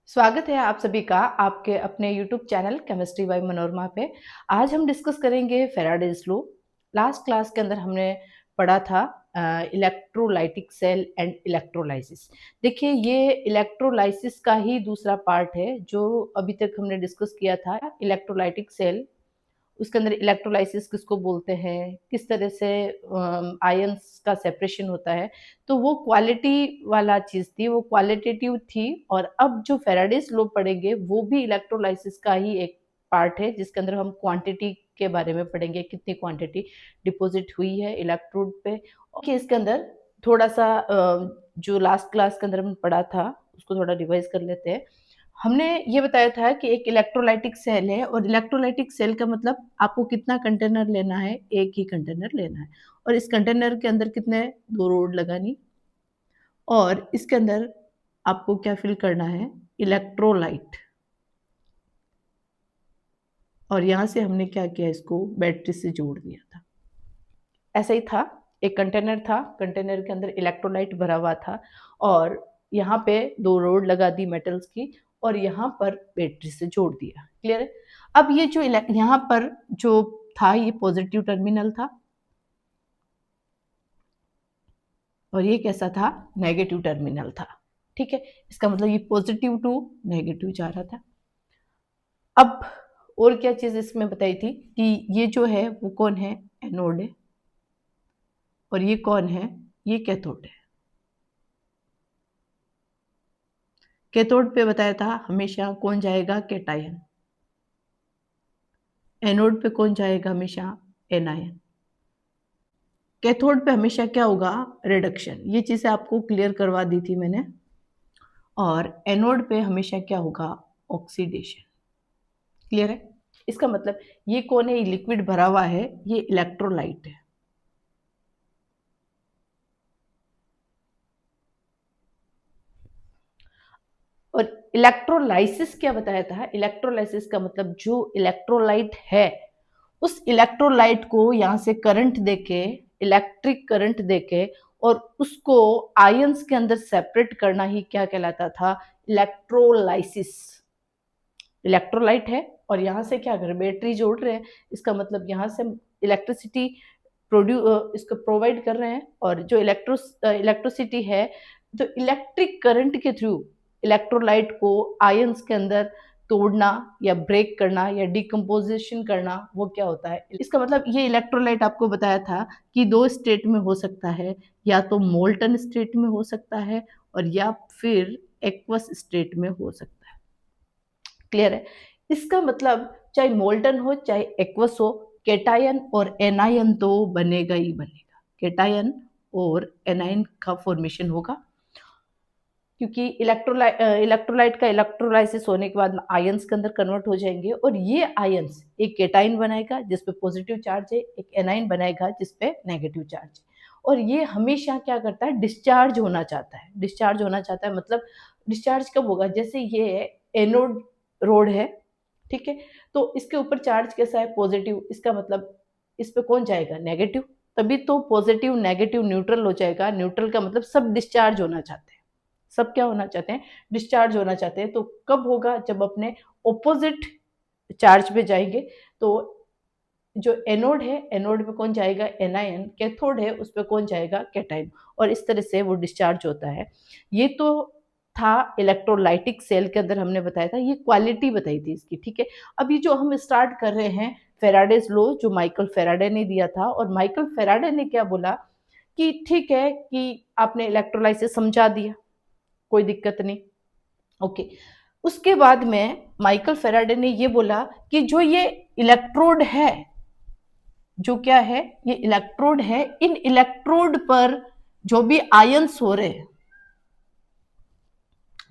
स्वागत है आप सभी का आपके अपने YouTube channel chemistry bye Manorama पे। आज हम डिस्कस करेंगे फैराडेज लॉ। लास्ट क्लास के अंदर हमने पढ़ा था इलेक्ट्रोलाइटिक सेल एंड इलेक्ट्रोलाइसिस। देखिए ये इलेक्ट्रोलाइसिस का ही दूसरा पार्ट है जो अभी तक हमने डिस्कस किया था। इलेक्ट्रोलाइटिक सेल, उसके अंदर इलेक्ट्रोलाइसिस किसको बोलते हैं, किस तरह से आयंस का सेपरेशन होता है, तो वो क्वालिटी वाला चीज़ थी, वो क्वालिटेटिव थी। और अब जो फैराडेज लॉ पढ़ेंगे वो भी इलेक्ट्रोलाइसिस का ही एक पार्ट है, जिसके अंदर हम क्वांटिटी के बारे में पढ़ेंगे, कितनी क्वांटिटी डिपॉजिट हुई है इलेक्ट्रोड पे। ओके, इसके अंदर थोड़ा सा जो लास्ट क्लास के अंदर हमने पढ़ा था उसको थोड़ा रिवाइज कर लेते हैं। हमने ये बताया था कि एक इलेक्ट्रोलाइटिक सेल है और इलेक्ट्रोलाइटिक सेल का मतलब आपको कितना कंटेनर लेना है, एक ही कंटेनर लेना है। और इस कंटेनर के अंदर कितने 2 रोड लगानी और इसके अंदर आपको क्या फिल करना है, इलेक्ट्रोलाइट। और यहाँ से हमने क्या किया, इसको बैटरी से जोड़ दिया था। ऐसा ही था, एक कंटेनर था, कंटेनर के अंदर इलेक्ट्रोलाइट भरा हुआ था और यहाँ पे 2 रोड लगा दी मेटल्स की और यहाँ पर बैटरी से जोड़ दिया। क्लियर है? अब ये जो यहाँ पर जो था ये पॉजिटिव टर्मिनल था और ये कैसा था, नेगेटिव टर्मिनल था। ठीक है, इसका मतलब ये पॉजिटिव टू नेगेटिव जा रहा था। अब और क्या चीज इसमें बताई थी कि ये जो है वो कौन है, एनोड है, और ये कौन है, ये कैथोड है। कैथोड पे बताया था हमेशा कौन जाएगा, कैटायन। एनोड पे कौन जाएगा, हमेशा एनायन। कैथोड पे हमेशा क्या होगा, रिडक्शन। ये चीजें आपको क्लियर करवा दी थी मैंने। और एनोड पे हमेशा क्या होगा, ऑक्सीडेशन। क्लियर है? इसका मतलब ये कौन है, ये लिक्विड भरा हुआ है, ये इलेक्ट्रोलाइट है। और इलेक्ट्रोलाइसिस क्या बताया था, इलेक्ट्रोलाइसिस का मतलब जो इलेक्ट्रोलाइट है उस इलेक्ट्रोलाइट को यहां से करंट देके, इलेक्ट्रिक करंट देके और उसको आयंस के अंदर सेपरेट करना ही क्या कहलाता था, इलेक्ट्रोलाइसिस। इलेक्ट्रोलाइट है और यहाँ से क्या कर रहे हैं, बैटरी जोड़ रहे हैं। इसका मतलब यहाँ से इलेक्ट्रिसिटी इसको प्रोवाइड कर रहे हैं और जो इलेक्ट्रिसिटी है, जो इलेक्ट्रिक करंट के थ्रू इलेक्ट्रोलाइट को आयंस के अंदर तोड़ना या ब्रेक करना या डिकम्पोजिशन करना, वो क्या होता है। इसका मतलब ये इलेक्ट्रोलाइट आपको बताया था कि 2 स्टेट में हो सकता है, या तो मोल्टन स्टेट में हो सकता है और या फिर एक्वस स्टेट में हो सकता है। क्लियर है? इसका मतलब चाहे मोल्टन हो चाहे एक्वस हो, केटायन और एनायन तो बनेगा ही बनेगा। केटायन और एनायन का फॉर्मेशन होगा, क्योंकि इलेक्ट्रोलाइट का इलेक्ट्रोलाइसिस होने के बाद आयंस के अंदर कन्वर्ट हो जाएंगे और ये आयंस एक केटाइन बनाएगा जिसपे पॉजिटिव चार्ज है, एक एनाइन बनाएगा जिसपे नेगेटिव चार्ज है। और ये हमेशा क्या करता है, डिस्चार्ज होना चाहता है। डिस्चार्ज होना चाहता है मतलब डिस्चार्ज कब होगा, जैसे ये एनोड रोड है, ठीक है, तो इसके ऊपर चार्ज कैसा है, पॉजिटिव। इसका मतलब इस पे कौन जाएगा, नेगेटिव। तभी तो पॉजिटिव नेगेटिव न्यूट्रल हो जाएगा। न्यूट्रल का मतलब सब डिस्चार्ज होना चाहते हैं, सब क्या होना चाहते हैं, डिस्चार्ज होना चाहते हैं। तो कब होगा, जब अपने ऑपोजिट चार्ज पे जाएंगे। तो जो एनोड है, एनोड पे कौन जाएगा, एनायन। कैथोड है, उस पे कौन जाएगा, कैटायन। और इस तरह से वो डिस्चार्ज होता है। ये तो था इलेक्ट्रोलाइटिक सेल के अंदर हमने बताया था, ये क्वालिटी बताई थी इसकी। ठीक है, अब ये जो हम स्टार्ट कर रहे हैं फेराडेज लॉ, जो माइकल फेराडे ने दिया था। और माइकल फेराडे ने क्या बोला कि ठीक है कि आपने इलेक्ट्रोलाइसिस समझा दिया, कोई दिक्कत नहीं। ओके, उसके बाद में माइकल फेराडे ने ये बोला कि जो ये इलेक्ट्रोड है, जो क्या है, ये इलेक्ट्रोड है, इन इलेक्ट्रोड पर जो भी आयंस हो रहे हैं,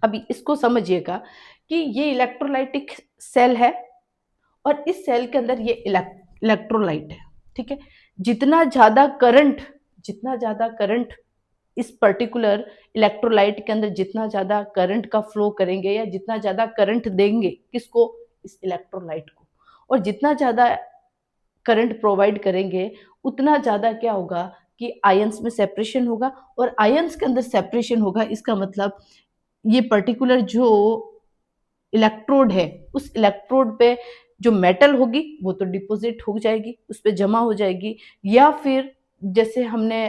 अभी इसको समझिएगा कि ये इलेक्ट्रोलाइटिक सेल है और इस सेल के अंदर ये इलेक्ट्रोलाइट है। ठीक है, जितना ज्यादा करंट, जितना ज्यादा करंट इस पर्टिकुलर इलेक्ट्रोलाइट के अंदर, जितना ज्यादा करंट का फ्लो करेंगे या जितना ज्यादा करंट देंगे, किसको, इस इलेक्ट्रोलाइट को, और जितना ज्यादा करंट प्रोवाइड करेंगे उतना ज्यादा क्या होगा कि आयंस में सेपरेशन होगा। और आयंस के अंदर सेपरेशन होगा, इसका मतलब ये पर्टिकुलर जो इलेक्ट्रोड है, उस इलेक्ट्रोड पे जो मेटल होगी वो तो डिपॉजिट हो जाएगी, उस पे जमा हो जाएगी, या फिर जैसे हमने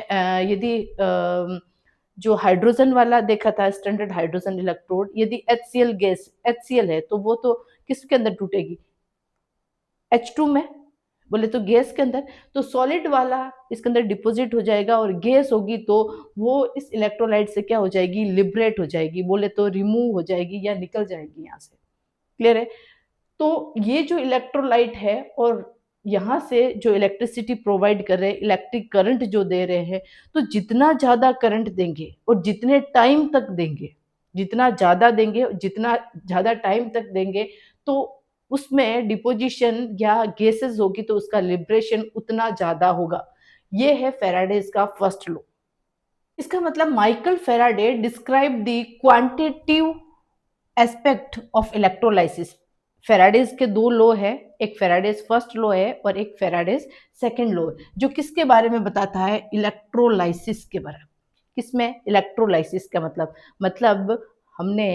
यदि जो हाइड्रोजन वाला देखा था स्टैंडर्ड हाइड्रोजन इलेक्ट्रोड, यदि HCl गैस HCl है तो वो तो किसके अंदर टूटेगी, H2 में, बोले तो गैस के अंदर। तो सॉलिड वाला इसके अंदर डिपॉजिट हो जाएगा और गैस होगी तो वो इस इलेक्ट्रोलाइट से क्या हो जाएगी, लिबरेट हो जाएगी, बोले तो रिमूव हो जाएगी या निकल जाएगी यहाँ से। क्लियर है? तो ये जो इलेक्ट्रोलाइट है और यहाँ से जो इलेक्ट्रिसिटी प्रोवाइड कर रहे हैं, इलेक्ट्रिक करंट जो दे रहे हैं, तो जितना ज़्यादा करंट देंगे और जितने टाइम तक देंगे, जितना ज़्यादा देंगे और जितना ज़्यादा टाइम तक देंगे, तो उसमें डिपोजिशन या गैसेस होगी तो उसका लिबरेशन उतना ज़्यादा होगा। ये है फैराडेज का फर्स्ट लॉ। इसका मतलब Michael Faraday describe the quantitative aspect of electrolysis. Faraday's के दो लॉ है, एक फेराडेज फर्स्ट लॉ है और एक फेराडेज सेकंड लॉ है, जो किसके बारे में बताता है, इलेक्ट्रोलाइसिस के बारे में। किसमें, इलेक्ट्रोलाइसिस का मतलब हमने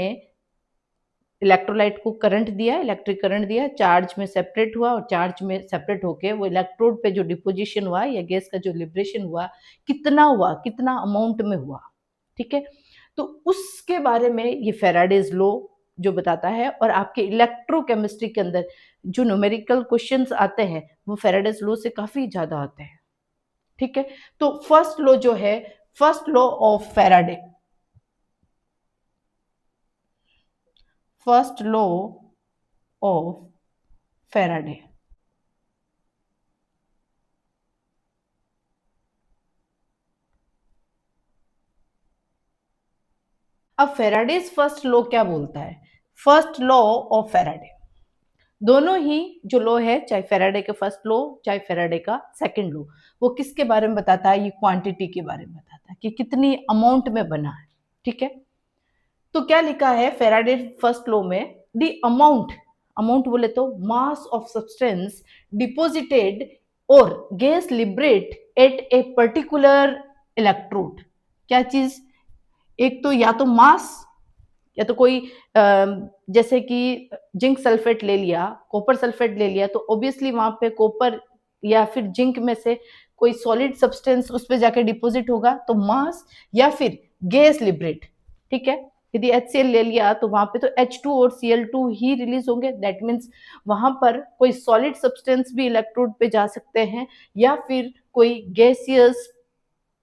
इलेक्ट्रोलाइट को करंट दिया, इलेक्ट्रिक करंट दिया, चार्ज में सेपरेट हुआ और चार्ज में सेपरेट होके वो इलेक्ट्रोड पे जो डिपोजिशन हुआ या गैस का जो लिबरेशन हुआ, कितना अमाउंट में हुआ, ठीक है। तो उसके बारे में ये फेराडेज लॉ जो बताता है, और आपके इलेक्ट्रोकेमिस्ट्री के अंदर जो न्यूमेरिकल क्वेश्चंस आते हैं वो फेराडेज लॉ से काफी ज्यादा आते हैं, ठीक है। तो फर्स्ट लॉ जो है, first law of Faraday, first law of Faraday. अब फेराडेज फर्स्ट लॉ क्या बोलता है, फर्स्ट लॉ ऑफ फेराडे, दोनों ही जो लॉ है, चाहे फेराडे के फर्स्ट लॉ चाहे फेराडे का सेकंड लॉ, वो किसके बारे में बताता है, ये क्वांटिटी के बारे में बताता है कि कितनी अमाउंट में बना है, ठीक है। तो क्या लिखा है फेराडे फर्स्ट लॉ में, द अमाउंट, अमाउंट बोले तो मास ऑफ सब्सटेंस डिपोजिटेड और gas liberate at a particular electrode. क्या चीज, एक तो या तो मास, या तो कोई जैसे कि जिंक सल्फेट ले लिया, कॉपर सल्फेट ले लिया, तो ऑब्वियसली वहां पे कॉपर या फिर जिंक में से कोई सॉलिड सब्सटेंस उस पे जाके डिपॉजिट होगा, तो मास या फिर गैस लिबरेट, ठीक है। यदि HCl ले लिया तो वहां पे तो H2 और Cl2 ही रिलीज होंगे, दैट मीन्स वहां पर कोई सॉलिड सब्सटेंस भी इलेक्ट्रोड पे जा सकते हैं या फिर कोई गैसियस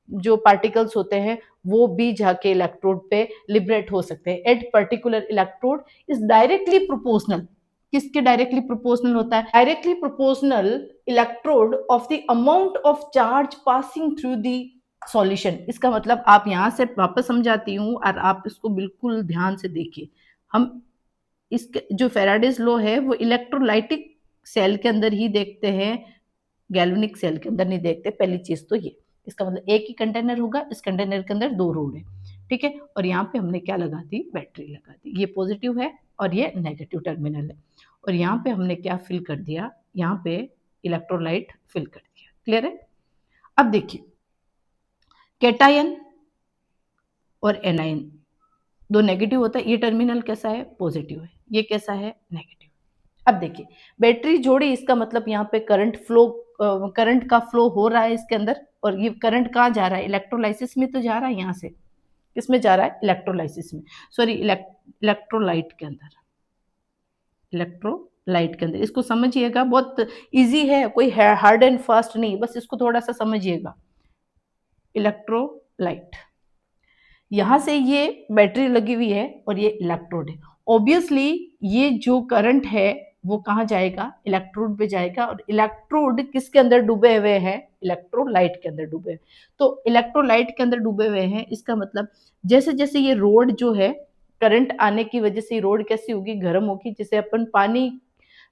जो पार्टिकल्स होते हैं वो भी जाके इलेक्ट्रोड पे लिबरेट हो सकते हैं। At particular electrode is directly proportional, किसके डायरेक्टली प्रोपोर्शनल होता है, directly proportional electrode of the amount of charge passing through the solution. इसका मतलब आप यहां से वापस समझाती हूँ और आप इसको बिल्कुल ध्यान से देखिए। हम इसके जो फेराडेज लॉ है वो इलेक्ट्रोलाइटिक सेल के अंदर ही देखते हैं, गैल्वेनिक सेल के अंदर नहीं देखते, पहली चीज तो ये। इसका मतलब एक ही कंटेनर होगा, इस कंटेनर के अंदर दो रोड है, ठीक है। और यहाँ पे हमने क्या लगा दी, बैटरी लगा दी, ये पॉजिटिव है और ये नेगेटिव टर्मिनल है, और यहाँ पे हमने क्या फिल कर दिया, यहाँ पे इलेक्ट्रोलाइट फिल कर दिया। क्लियर है? अब देखिए, कैटायन और एनायन दो नेगेटिव होता है, ये टर्मिनल कैसा है, पॉजिटिव है, ये कैसा है, नेगेटिव। अब देखिए, बैटरी जोड़ी, इसका मतलब यहाँ पे करंट फ्लो, करंट का फ्लो हो रहा है इसके अंदर, और ये करंट कहाँ जा रहा है, इलेक्ट्रोलाइसिस में तो जा रहा है, यहाँ से किसमें जा रहा है, इलेक्ट्रोलाइसिस में, सॉरी इलेक्ट्रोलाइट के अंदर, इलेक्ट्रोलाइट के अंदर। इसको समझिएगा, बहुत इजी है, कोई हार्ड एंड फास्ट नहीं, बस इसको थोड़ा सा समझिएगा। इलेक्ट्रोलाइट, यहां से ये बैटरी लगी हुई है और ये इलेक्ट्रोड है, ऑब्वियसली ये जो करंट है वो कहाँ जाएगा, इलेक्ट्रोड पे जाएगा, और इलेक्ट्रोड किसके अंदर डूबे हुए हैं, इलेक्ट्रोलाइट के अंदर डूबे। तो इलेक्ट्रोलाइट के अंदर डूबे हुए हैं, इसका मतलब जैसे जैसे ये रोड जो है, करंट आने की वजह से रोड कैसी होगी, गर्म होगी, जैसे अपन पानी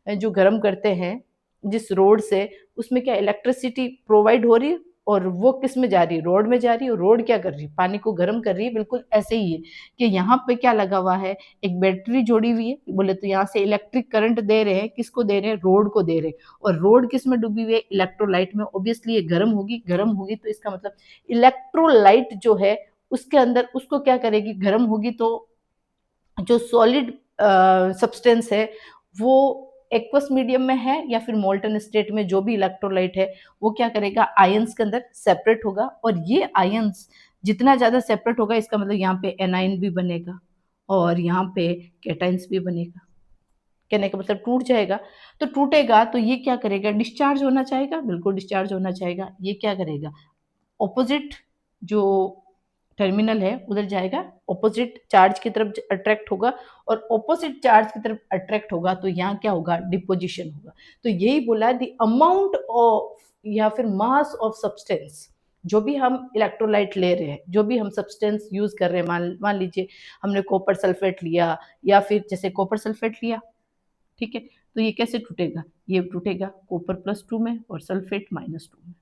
जो गर्म करते हैं जिस रोड से, उसमें क्या इलेक्ट्रिसिटी प्रोवाइड हो रही है, और वो किस में जा रही है, रोड में जा रही है, और रोड क्या कर रही है, पानी को गर्म कर रही है। बिल्कुल ऐसे ही है कि यहाँ पे क्या लगा हुआ है, एक बैटरी जोड़ी हुई है, बोले तो यहाँ से इलेक्ट्रिक करंट दे रहे हैं, किसको दे रहे हैं, रोड को दे रहे हैं, और रोड किस में डूबी हुई है, इलेक्ट्रोलाइट में। ऑब्वियसली ये गर्म होगी, गर्म होगी तो इसका मतलब इलेक्ट्रोलाइट जो है उसके अंदर उसको क्या करेगी, गर्म होगी तो जो सॉलिड सब्सटेंस है वो एक्वस मीडियम में है या फिर मोल्टन स्टेट में, जो भी इलेक्ट्रोलाइट है वो क्या करेगा, आयंस के अंदर सेपरेट होगा, और ये आयंस जितना ज्यादा सेपरेट होगा इसका मतलब यहाँ पे एनाइन भी बनेगा और यहाँ पे कैटाइंस भी बनेगा। कहने का मतलब टूट जाएगा, तो टूटेगा तो ये क्या करेगा, डिस्चार्ज होना चाहेगा, बिल्कुल डिस्चार्ज होना चाहेगा। ये क्या करेगा, ऑपोजिट जो टर्मिनल है उधर जाएगा, ऑपोजिट चार्ज की तरफ अट्रैक्ट होगा, और ऑपोजिट चार्ज की तरफ अट्रैक्ट होगा तो यहाँ क्या होगा, डिपोजिशन होगा। तो यही बोला द अमाउंट ऑफ या फिर मास ऑफ सब्सटेंस, जो भी हम इलेक्ट्रोलाइट ले रहे हैं, जो भी हम सब्सटेंस यूज कर रहे हैं, मान लीजिए हमने कॉपर सल्फेट लिया या फिर जैसे कॉपर सल्फेट लिया, ठीक है, तो ये कैसे टूटेगा, ये टूटेगा कॉपर +2 में और सल्फेट -2 में।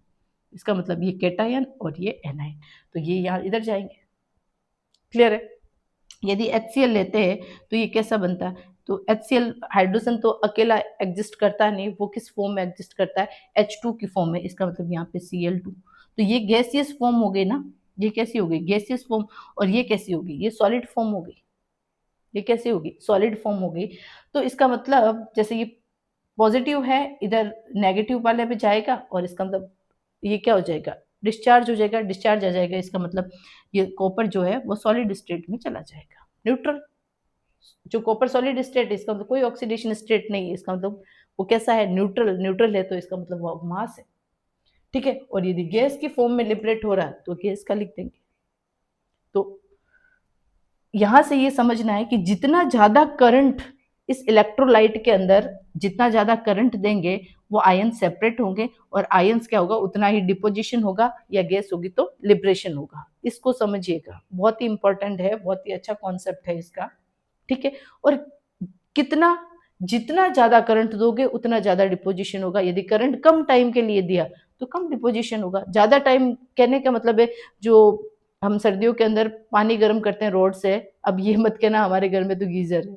इसका मतलब ये केटायन और ये एनायन, तो ये यहाँ इधर जाएंगे। क्लियर है। यदि HCl लेते हैं तो ये कैसा बनता है, तो HCl हाइड्रोजन तो अकेला एग्जिस्ट करता नहीं, वो किस फॉर्म में एग्जिस्ट करता है, H2 की फॉर्म में। इसका मतलब यहाँ पे Cl2, तो ये गैसियस फॉर्म हो गई ना, ये कैसी हो गई, गैसियस फॉर्म, और ये कैसी होगी, ये सॉलिड फॉर्म हो गई। ये कैसी होगी, सॉलिड फॉर्म हो गई। तो इसका मतलब जैसे ये पॉजिटिव है, इधर नेगेटिव वाले पे जाएगा, और इसका मतलब ये क्या हो जाएगा, डिस्चार्ज हो जाएगा, डिस्चार्ज आ जाएगा। इसका मतलब ये कॉपर जो है वो सॉलिड स्टेट में चला जाएगा, न्यूट्रल। जो कॉपर सॉलिड स्टेट है इसका मतलब कोई ऑक्सीडेशन स्टेट नहीं है, इसका मतलब वो कैसा है, न्यूट्रल। न्यूट्रल है तो इसका मतलब वो मास है, ठीक है। और यदि गैस की फॉर्म में लिबरेट हो रहा है तो गैस का लिख देंगे। तो यहां से ये समझना है कि जितना ज्यादा करंट इस इलेक्ट्रोलाइट के अंदर, जितना ज्यादा करंट देंगे वो आयन सेपरेट होंगे, और आयंस क्या होगा, उतना ही डिपोजिशन होगा, या गैस होगी तो लिबरेशन होगा। इसको समझिएगा, बहुत ही इंपॉर्टेंट है, बहुत ही अच्छा कॉन्सेप्ट है इसका, ठीक है। और कितना, जितना ज्यादा करंट दोगे उतना ज्यादा डिपोजिशन होगा। यदि करंट कम टाइम के लिए दिया तो कम डिपोजिशन होगा। ज्यादा टाइम कहने का मतलब है, जो हम सर्दियों के अंदर पानी गर्म करते हैं रोड से, अब ये मत कहना हमारे घर में तो गीजर है,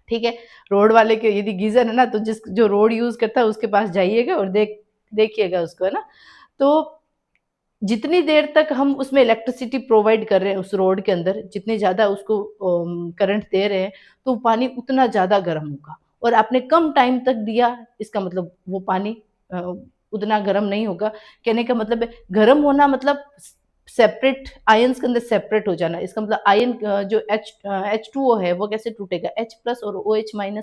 ठीक है। रोड वाले के यदि गीजर है ना, तो जिस जो रोड यूज करता है उसके पास जाइएगा और देखिएगा उसको, है ना। तो जितनी देर तक हम उसमें इलेक्ट्रिसिटी प्रोवाइड कर रहे हैं उस रोड के अंदर, जितनी ज्यादा उसको करंट दे रहे हैं, तो पानी उतना ज्यादा गर्म होगा। और आपने कम टाइम तक दिया, इसका मतलब वो पानी अ, उतना गर्म नहीं होगा। कहने का मतलब है गर्म होना मतलब सेपरेट, आयंस के अंदर सेपरेट हो जाना। इसका मतलब आयन जो H2O है वो कैसे टूटेगा, H+ और OH- में,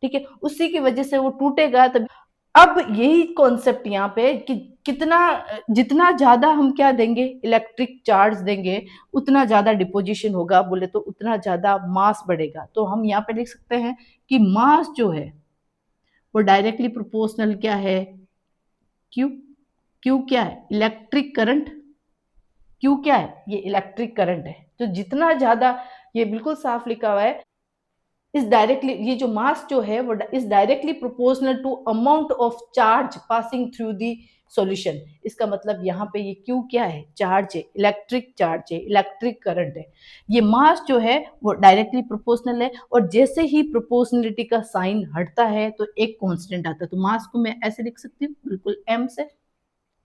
ठीक है, उसी की वजह से वो टूटेगा। तब अब यही कॉन्सेप्ट यहाँ पे कि कितना, जितना ज्यादा हम क्या देंगे, इलेक्ट्रिक चार्ज देंगे, उतना ज्यादा डिपोजिशन होगा, बोले तो उतना ज्यादा मास बढ़ेगा। तो हम यहाँ पे लिख सकते हैं कि मास जो है वो डायरेक्टली प्रोपोर्शनल क्या है, क्यू। क्यू क्या है, इलेक्ट्रिक करंट। क्यू क्या है, ये इलेक्ट्रिक करंट है। तो जितना ज्यादा, ये बिल्कुल साफ लिखा हुआ है, इज डायरेक्टली, ये जो मास जो है वो is directly proportional to amount of charge passing through the solution. इसका मतलब यहाँ पे ये क्यू क्या है, चार्ज है, इलेक्ट्रिक चार्ज है, इलेक्ट्रिक करंट है। ये मास जो है वो डायरेक्टली प्रोपोर्शनल है, और जैसे ही प्रोपोर्शनलिटी का साइन हटता है तो एक कांस्टेंट आता है। तो मास को मैं ऐसे लिख सकती हूँ, बिल्कुल एम से,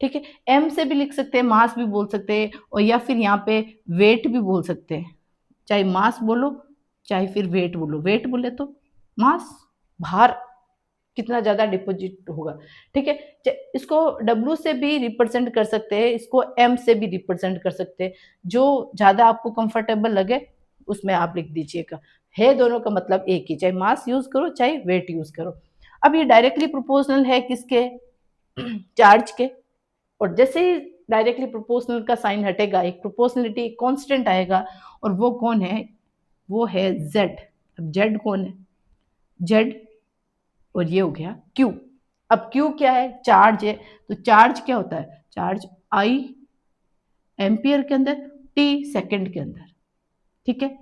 ठीक है। एम से भी लिख सकते हैं, मास भी बोल सकते हैं, और या फिर यहाँ पे वेट भी बोल सकते हैं। चाहे मास बोलो चाहे फिर वेट बोलो, वेट बोले तो मास, भार, कितना ज्यादा डिपोजिट होगा, ठीक है। इसको डब्ल्यू से भी रिप्रेजेंट कर सकते हैं, इसको एम से भी रिप्रेजेंट कर सकते हैं, जो ज्यादा आपको कंफर्टेबल लगे उसमें आप लिख दीजिएगा। है दोनों का मतलब एक ही, चाहे मास यूज करो चाहे वेट यूज करो। अब ये डायरेक्टली प्रोपोर्शनल है किसके, चार्ज के। और जैसे ही डायरेक्टली प्रोपोर्शनल का साइन हटेगा, एक प्रोपोर्शनलिटी कांस्टेंट आएगा, और वो कौन है, वो है जेड। अब जेड कौन है, जेड, और ये हो गया क्यू। अब क्यू क्या है, चार्ज है। तो चार्ज क्या होता है, चार्ज आई एम्पियर के अंदर, टी सेकंड के अंदर, ठीक है।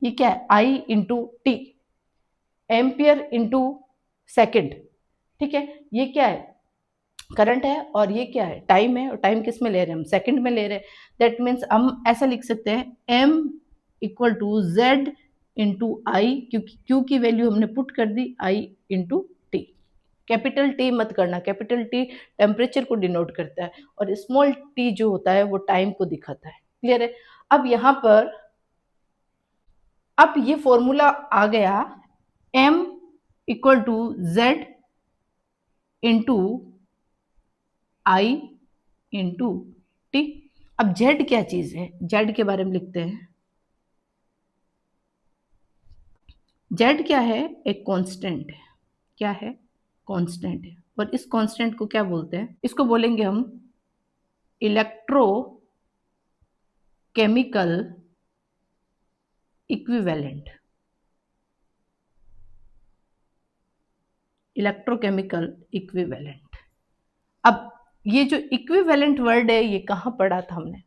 ये क्या है, I into T, ampere into second, ठीक है। ये क्या है, करंट है, और ये क्या है, टाइम है। और टाइम किस में ले रहे हैं, हम सेकंड में ले रहे हैं। दैट मीन्स हम ऐसा लिख सकते हैं m equal to Z into I, क्योंकि क्यू की वैल्यू हमने पुट कर दी I into T. Capital T मत करना, कैपिटल टी टेम्परेचर को डिनोट करता है, और स्मॉल टी जो होता है वो टाइम को दिखाता है। क्लियर है। अब यहाँ पर अब ये फॉर्मूला आ गया m equal to z into I into T. अब z क्या चीज है, z के बारे में लिखते हैं। z क्या है, एक कांस्टेंट है। क्या है, कांस्टेंट है। और इस कांस्टेंट को क्या बोलते हैं, इसको बोलेंगे हम इलेक्ट्रोकेमिकल इक्विवेलेंट। Electrochemical equivalent. अब ये जो इक्विवेलेंट वर्ड है ये कहाँ पढ़ा था हमने,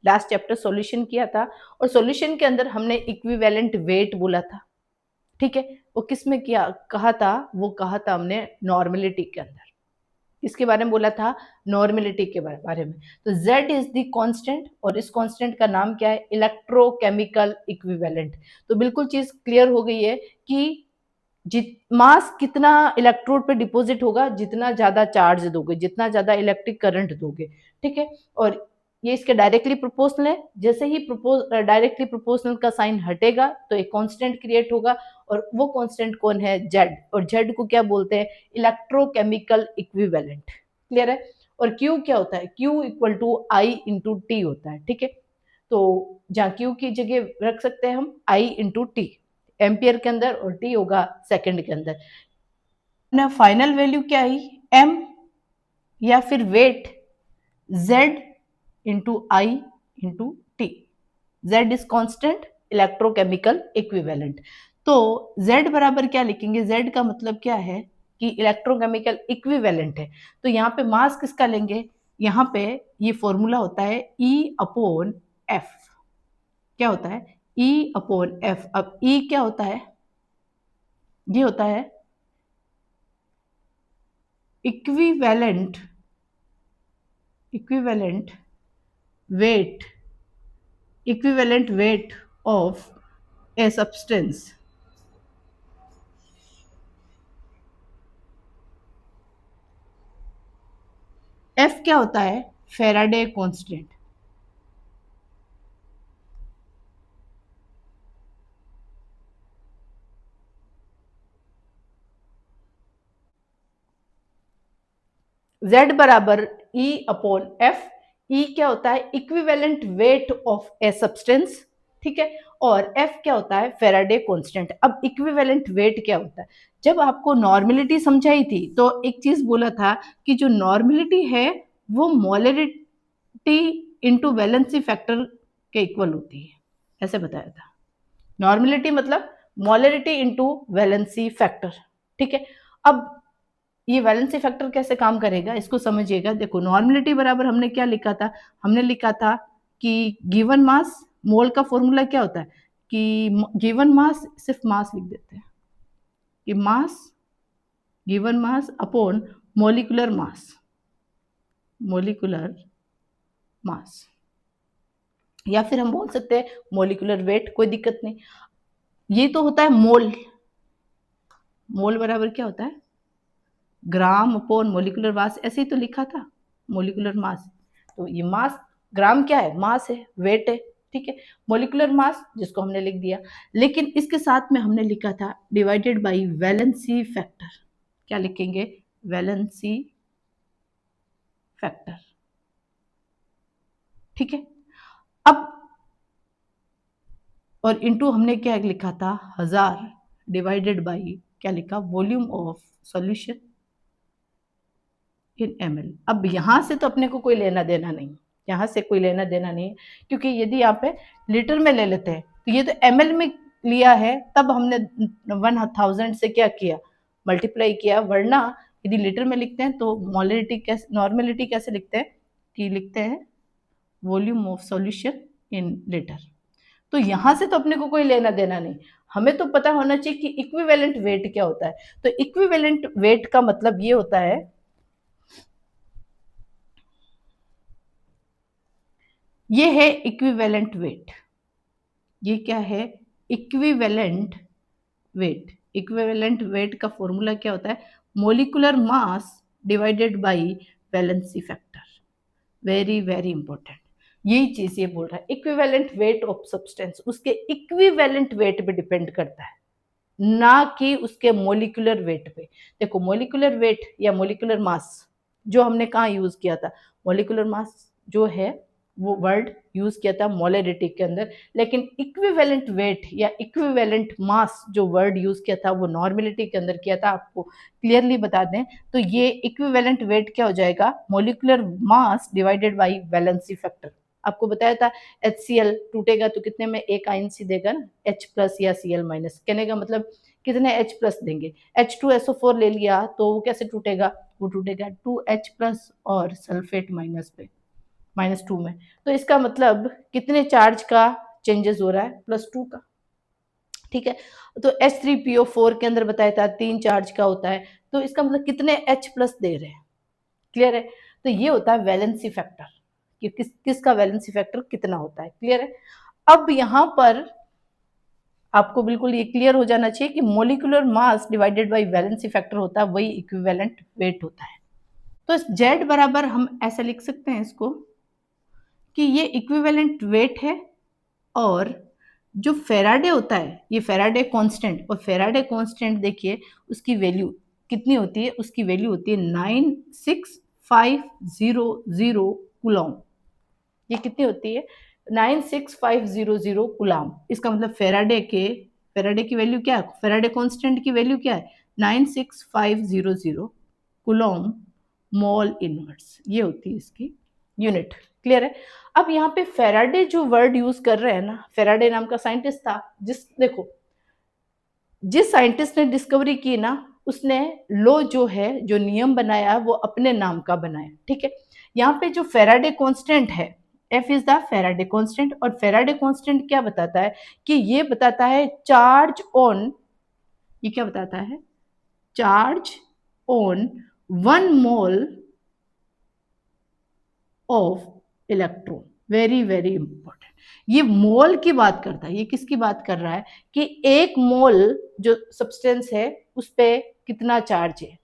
लास्ट चैप्टर सॉल्यूशन किया था। और सॉल्यूशन के अंदर हमने इक्विवेलेंट वेट बोला था, ठीक है। वो किस में किया कहा था, वो कहा था हमने नॉर्मेलिटी के अंदर। इसके बारे में बोला था, नॉर्मेलिटी के बारे में। तो Z इज द कांस्टेंट और इस कांस्टेंट का नाम क्या है, इलेक्ट्रोकेमिकल इक्विवेलेंट। तो बिल्कुल चीज क्लियर हो गई है कि मास कितना इलेक्ट्रोड पे डिपॉजिट होगा, जितना ज्यादा चार्ज दोगे, जितना ज्यादा इलेक्ट्रिक करंट दोगे, ठीक है। और ये इसके डायरेक्टली प्रोपोर्शनल है। जैसे ही डायरेक्टली प्रोपोर्शनल का साइन हटेगा तो एक कांस्टेंट क्रिएट होगा, और वो कांस्टेंट कौन है, जेड। और जेड को क्या बोलते हैं, इलेक्ट्रोकेमिकल इक्विवेलेंट। क्लियर है। और क्यू क्या होता है, Q equal to I into T होता है, ठीक है। तो जहाँ क्यू की जगह रख सकते हैं हम आई इंटू टी एम्पियर के अंदर, और टी होगा सेकंड के अंदर। ना फाइनल वैल्यू क्या आई, एम या फिर weight z into I into T. z is constant, electrochemical equivalent. तो z बराबर क्या लिखेंगे, z का मतलब क्या है कि इलेक्ट्रोकेमिकल इक्विवेलेंट है। तो यहाँ पे मास किसका लेंगे, यहाँ पे ये फॉर्मूला होता है E अपॉन F। क्या होता है, E अपॉन F। अब E क्या होता है, ये होता है equivalent weight equivalent weight of a substance। F क्या होता है, फेराडे कांस्टेंट। Z बराबर E अपॉन F। E क्या होता है, equivalent weight of a substance, ठीक है। और F क्या होता है, फेराडे कांस्टेंट। अब इक्विवेलेंट वेट क्या होता है, जब आपको नॉर्मेलिटी समझाई थी तो एक चीज बोला था कि जो नॉर्मेलिटी है वो मोलरिटी इंटू वैलेंसी फैक्टर के इक्वल होती है, ऐसे बताया था। नॉर्मेलिटी मतलब मोलरिटी इंटू वैलेंसी फैक्टर, ठीक है। अब ये वैलेंसी फैक्टर कैसे काम करेगा इसको समझिएगा। देखो नॉर्मेलिटी बराबर हमने क्या लिखा था, हमने लिखा था कि गिवन मास, मोल का फॉर्मूला क्या होता है कि गिवन मास, सिर्फ मास लिख देते हैं कि mass, given mass upon molecular mass, molecular mass, या फिर हम बोल सकते हैं मोलिकुलर वेट, कोई दिक्कत नहीं। ये तो होता है मोल। मोल बराबर क्या होता है, ग्राम अपॉन मोलिकुलर मास, ऐसे ही तो लिखा था मोलिकुलर मास। तो ये मास, ग्राम क्या है, मास है, वेट है, ठीक है। मोलिकुलर मास जिसको हमने लिख दिया, लेकिन इसके साथ में हमने लिखा था डिवाइडेड बाय वैलेंसी फैक्टर। क्या लिखेंगे, वैलेंसी फैक्टर, ठीक है। अब और इनटू हमने क्या लिखा था, 1000 डिवाइडेड बाय क्या लिखा, volume of solution in ml। अब यहां से तो अपने को कोई लेना देना नहीं, यहां से कोई लेना देना नहीं, क्योंकि यदि यहाँ पे लीटर में ले लेते हैं तो ये तो ml में लिया है, तब हमने 1000 से क्या किया, मल्टीप्लाई किया। वरना यदि लीटर में लिखते हैं तो मोलरिटी कैसे, नॉर्मेलिटी कैसे लिखते हैं कि लिखते हैं volume of solution in litre. तो यहां से तो अपने को कोई लेना देना नहीं, हमें तो पता होना चाहिए कि इक्विवेलेंट वेट क्या होता है। तो इक्विवेलेंट वेट का मतलब ये होता है, ये है इक्विवेलेंट वेट। ये क्या है, इक्विवेलेंट वेट। इक्विवेलेंट वेट का फॉर्मूला क्या होता है, molecular mass divided by valency factor. Very very important. यही चीज ये बोल रहा है, इक्विवेलेंट वेट ऑफ सब्सटेंस उसके इक्विवेलेंट वेट पे डिपेंड करता है, ना कि उसके मोलिकुलर वेट पे। देखो मोलिकुलर वेट या मोलिकुलर मास जो हमने कहाँ यूज किया था, मोलिकुलर मास जो है वो वर्ड यूज किया था मोलरिटी के अंदर, लेकिन इक्विवेलेंट वेट या इक्विवेलेंट मास जो वर्ड यूज किया था वो नॉर्मेलिटी के अंदर किया था। आपको क्लियरली बता दें तो ये इक्विवेलेंट वेट क्या हो जाएगा, molecular mass divided by valency factor. आपको बताया था HCl टूटेगा तो कितने में एक आयन सी देगा ना, H प्लस या Cl माइनस, कहने का मतलब कितने H प्लस देंगे, H2SO4 ले लिया तो वो कैसे टूटेगा, वो टूटेगा 2H प्लस और सल्फेट माइनस पे -2 में। तो इसका मतलब कितने चार्ज का चेंजेस हो रहा है, +2 का। ठीक है, तो H3PO4 के अंदर बताया था 3 चार्ज का होता है, तो इसका मतलब कितने H प्लस दे रहे हैं। क्लियर है, तो ये होता है वैलेंसी फैक्टर कि किसका वैलेंसी फैक्टर कितना होता है। क्लियर है, अब यहां पर आपको बिल्कुल ये क्लियर हो जाना चाहिए कि molecular mass divided by valency factor होता है, वही इक्विवेलेंट वेट होता है। तो Z बराबर हम ऐसे लिख सकते हैं इसको कि ये इक्विवेलेंट वेट है, और जो फेराडे होता है ये फेराडे कांस्टेंट, और फेराडे कांस्टेंट देखिए उसकी वैल्यू कितनी होती है, उसकी वैल्यू होती है 96500 कूलॉम। ये कितनी होती है, 96500 कूलॉम। इसका मतलब फेराडे की वैल्यू क्या है, फेराडे कांस्टेंट की वैल्यू क्या है, 96500 कूलॉम मोल इनवर्स, ये होती है इसकी यूनिट। क्लियर है, अब यहाँ पे फेराडे जो वर्ड यूज कर रहे हैं ना, फेराडे नाम का साइंटिस्ट था, देखो जिस साइंटिस्ट ने डिस्कवरी की ना, उसने लॉ जो है, जो नियम बनाया वो अपने नाम का बनाया। ठीक है, यहाँ पे जो फेराडे कांस्टेंट है, F is the Faraday constant, और फेराडे कांस्टेंट क्या बताता है कि ये बताता है चार्ज ऑन, ये क्या बताता है, charge on 1 mole of electron. Very very important, ये मोल की बात करता है, ये किसकी बात कर रहा है कि एक मोल जो सब्सटेंस है उस पे कितना चार्ज है।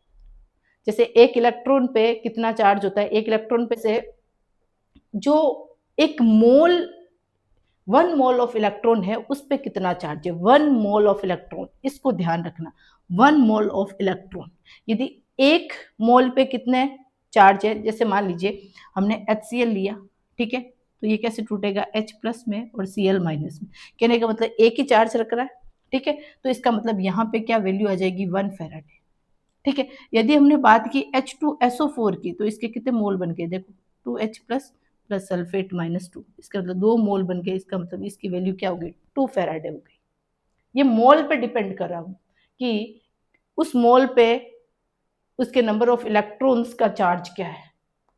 जैसे एक इलेक्ट्रॉन पे कितना चार्ज होता है, एक इलेक्ट्रॉन पे से जो एक मोल 1 मोल ऑफ इलेक्ट्रॉन है उस पे कितना चार्ज है, 1 मोल ऑफ इलेक्ट्रॉन, इसको ध्यान रखना, 1 मोल ऑफ इलेक्ट्रॉन। यदि एक मोल पे कितने चार्ज है, जैसे मान लीजिए हमने HCl लिया, ठीक है, तो ये कैसे टूटेगा, H प्लस में और Cl माइनस में, कहने का मतलब एक ही चार्ज रख रहा है। ठीक है, तो इसका मतलब यहाँ पे क्या वैल्यू आ जाएगी, 1 फेराडे। ठीक है, यदि हमने बात की H2SO4 की, तो इसके कितने मोल बन गए, देखो 2H प्लस प्लस सल्फेट -2, इसका मतलब 2 मोल बन गए, इसका मतलब इसकी वैल्यू क्या हो गई, 2 फेराडे हो गई। ये मोल पे डिपेंड कर रहा हूं कि उस मोल पे उसके नंबर ऑफ इलेक्ट्रॉन्स का चार्ज क्या है,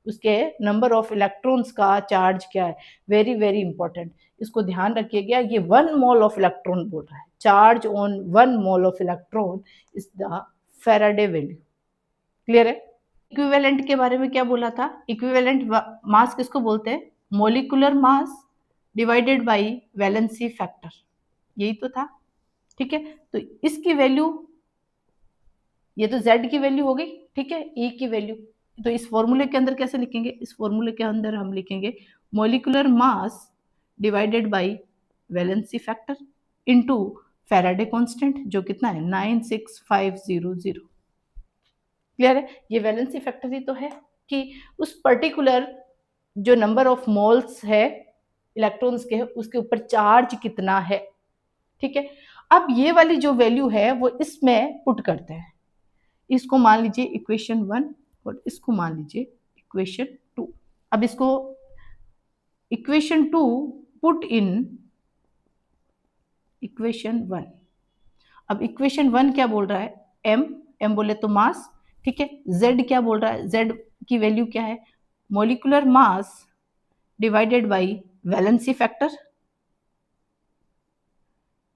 उसके नंबर ऑफ इलेक्ट्रॉन्स का चार्ज क्या है। वेरी वेरी इंपॉर्टेंट, इसको ध्यान रखिएगा, ये 1 मोल ऑफ इलेक्ट्रॉन बोल रहा है, charge on 1 mole of electron is the Faraday value. Clear है, इक्विवेलेंट के बारे में क्या बोला था, इक्विवेलेंट मास किसको बोलते हैं, molecular mass divided by valency factor, यही तो था। ठीक है, तो इसकी वैल्यू, ये तो Z की वैल्यू हो गई, ठीक है, E की वैल्यू, तो इस फॉर्मूले के अंदर कैसे लिखेंगे, इस फॉर्मूले के अंदर हम लिखेंगे molecular mass divided by valency factor into Faraday constant जो कितना है 96500। क्लियर है, ये वैलेंसी फैक्टर ही तो है कि उस पर्टिकुलर जो नंबर ऑफ मोल्स है इलेक्ट्रॉन्स के, उसके ऊपर चार्ज कितना है। ठीक है, अब ये वाली जो वैल्यू है वो इसमें पुट करते हैं, इसको मान लीजिए इक्वेशन 1 और इसको मान लीजिए इक्वेशन 2। अब इसको इक्वेशन 2 पुट इन इक्वेशन 1। अब इक्वेशन 1 क्या बोल रहा है, m बोले तो मास, ठीक है, z क्या बोल रहा है, z की वैल्यू क्या है, molecular mass divided by valency factor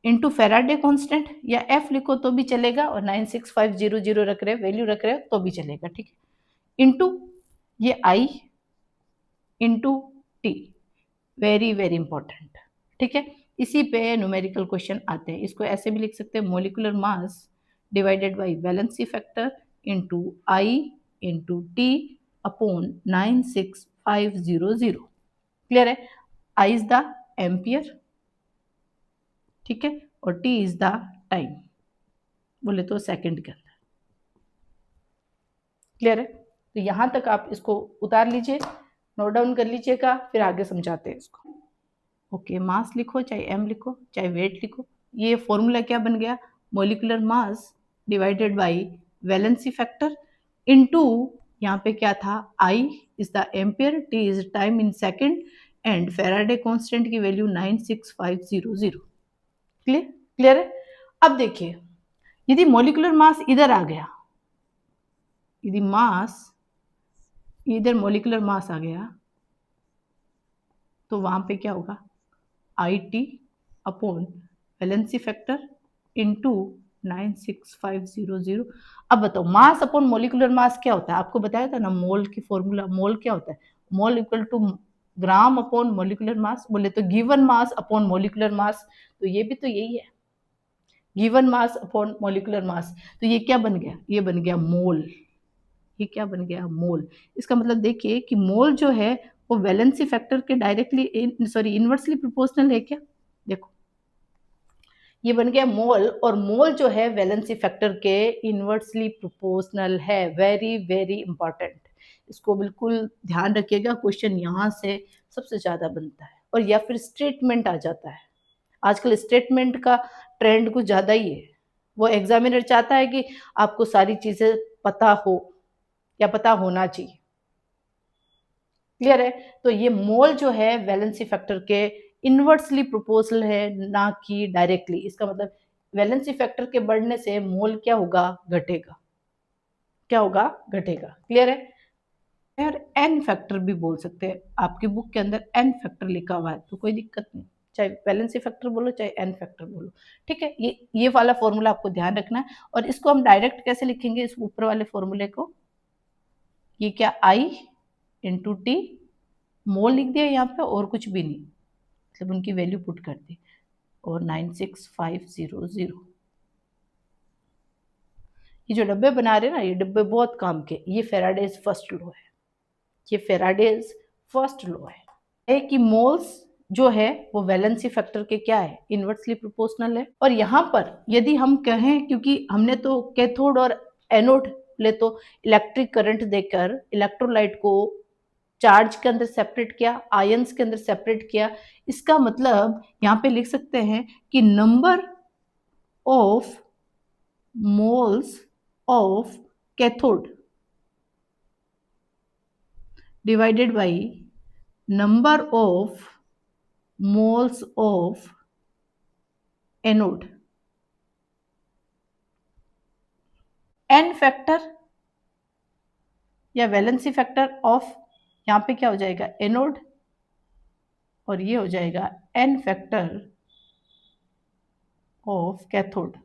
into Faraday constant, या f लिखो तो भी चलेगा, और 96500 रख रहे वैल्यू रख रहे हो तो भी चलेगा। ठीक है, इनटू ये I into t, very very important. ठीक है, इसी पे न्यूमेरिकल क्वेश्चन आते हैं, इसको ऐसे भी लिख सकते हैं, molecular mass divided by valency factor into I into t upon 96500। Clear है? आई इज द एम्पियर, ठीक है, और टी इज द टाइम, बोले तो सेकंड के अंदर। क्लियर है? तो यहां तक आप इसको उतार लीजिए, नोट डाउन कर लीजिएगा, फिर आगे समझाते हैं इसको। ओके, मास लिखो, चाहे एम लिखो, चाहे वेट लिखो। ये फॉर्मूला क्या बन गया? Molecular mass divided by valency factor into, यहाँ पे क्या था, I is the ampere, T is time in second, and Faraday constant की वैल्यू 96500। क्लियर? क्लियर है? अब देखिए, यदि मोलिकुलर मास इधर आ गया, यदि मास इधर मोलिकुलर मास आ गया, तो वहां पे क्या होगा? I T upon valency factor into 96500। अब बताओ, मास अपॉन मोलिकुलर मास क्या होता है? आपको बताया था ना मोल की फॉर्मूला। मोल क्या होता है? Mole equal to gram upon molecular mass, बोले तो given mass upon molecular mass. तो ये भी तो यही है, given mass upon molecular mass. तो ये क्या बन गया? ये बन गया मोल। ये क्या बन गया? मोल। इसका मतलब देखिए कि मोल जो है वो वैलेंसी फैक्टर के डायरेक्टली सॉरी इनवर्सली प्रोपोर्शनल है क्या? देखो, ये बन गया मोल, और मोल जो है वैलेंसी फैक्टर के इनवर्सली प्रोपोर्शनल है। वेरी वेरी इंपॉर्टेंट, इसको बिल्कुल ध्यान रखिएगा। क्वेश्चन यहाँ से सबसे ज्यादा बनता है, और या फिर स्टेटमेंट आ जाता है। आजकल स्टेटमेंट का ट्रेंड कुछ ज्यादा ही है। वो एग्जामिनर चाहता है कि आपको सारी चीजें पता हो या पता होना चाहिए। क्लियर है? तो ये मोल जो है वैलेंसी फैक्टर के इनवर्सली प्रोपोर्शनल है, ना कि डायरेक्टली। इसका मतलब वैलेंसी फैक्टर के बढ़ने से मोल क्या होगा? घटेगा। क्या होगा? घटेगा। क्लियर है? यार एन फैक्टर भी बोल सकते हैं, आपकी बुक के अंदर एन फैक्टर लिखा हुआ है, तो कोई दिक्कत नहीं, चाहे वैलेंसी फैक्टर बोलो चाहे एन फैक्टर बोलो। ठीक है, ये वाला फॉर्मूला आपको ध्यान रखना है। और इसको हम डायरेक्ट कैसे लिखेंगे, इस ऊपर वाले फॉर्मूले को? ये क्या, आई इंटू टी, मोल लिख दिया यहाँ पे और कुछ भी नहीं, मतलब उनकी वैल्यू पुट कर दी, और 96500। ये जो डब्बे बना रहे हैं ना, ये डब्बे बहुत काम के। ये फेराडेज फर्स्ट लॉ है, ये फेराडेज फर्स्ट लॉ है कि मोल्स जो है वो वैलेंसी फैक्टर के क्या है? इनवर्सली प्रोपोर्शनल है। और यहाँ पर यदि हम कहें, क्योंकि हमने तो कैथोड और एनोड ले तो इलेक्ट्रिक करंट देकर इलेक्ट्रोलाइट को चार्ज के अंदर सेपरेट किया, आयंस के अंदर सेपरेट किया। इसका मतलब यहाँ पे लिख सकते हैं कि number of moles of cathode divided by number of moles of anode. N factor या वैलेंसी फैक्टर ऑफ, यहाँ पे क्या हो जाएगा? एनोड, और ये हो जाएगा एन फैक्टर ऑफ कैथोड।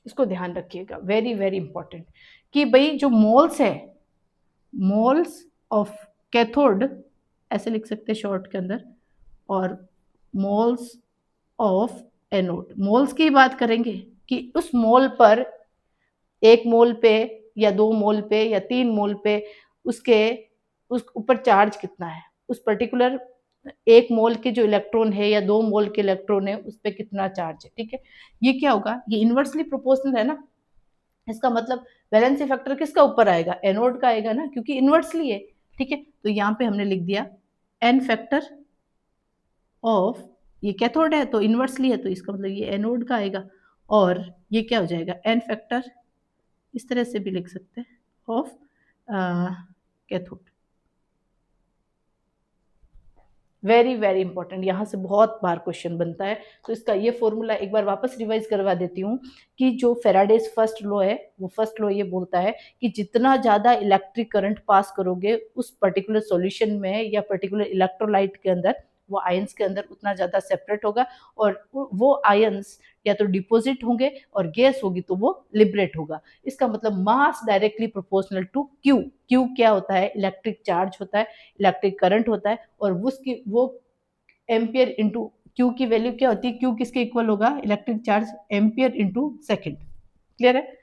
इसको ध्यान रखिएगा, वेरी वेरी इंपॉर्टेंट, कि भाई जो मोल्स है, मोल्स ऑफ कैथोड ऐसे लिख सकते हैं शॉर्ट के अंदर, और मोल्स ऑफ एनोड। मोल्स की बात करेंगे कि उस मोल पर, एक मोल पे या दो मोल पे या तीन मोल पे उसके उस ऊपर चार्ज कितना है, उस पर्टिकुलर एक मोल के जो इलेक्ट्रॉन है या दो मोल के इलेक्ट्रॉन है उस पर कितना चार्ज है। ठीक है, ये क्या होगा? ये इनवर्सली प्रोपोर्शनल है ना। इसका मतलब वैलेंसी फैक्टर किसका ऊपर आएगा? एनोड का आएगा ना, क्योंकि इनवर्सली है। ठीक है, तो यहाँ पे हमने लिख दिया एन फैक्टर ऑफ, ये कैथोड है तो इनवर्सली है, तो इसका मतलब ये एनोड का आएगा। और ये क्या हो जाएगा? एन फैक्टर, इस तरह से भी लिख सकते हैं, of cathode. Very very important, यहाँ से बहुत बार क्वेश्चन बनता है। तो इसका ये फॉर्मूला एक बार वापस रिवाइज करवा देती हूँ कि जो फेराडेज फर्स्ट लॉ है, वो फर्स्ट लॉ ये बोलता है कि जितना ज़्यादा इलेक्ट्रिक करंट पास करोगे उस पर्टिकुलर सॉल्यूशन में या पर्टिकुलर इलेक्ट्रोलाइट के अंदर, वो आयंस के अंदर उतना ज़्यादा सेपरेट होगा, और वो आयंस या तो डिपोजिट होंगे और गैस होगी तो वो लिबरेट होगा। इसका मतलब mass directly proportional to Q. Q क्या होता है? इलेक्ट्रिक चार्ज होता है, इलेक्ट्रिक करंट होता है, और उसकी वो एम्पियर इंटू क्यू की वैल्यू क्या होती है? क्यू किसके इक्वल होगा? Electric charge ampere into second. Clear है?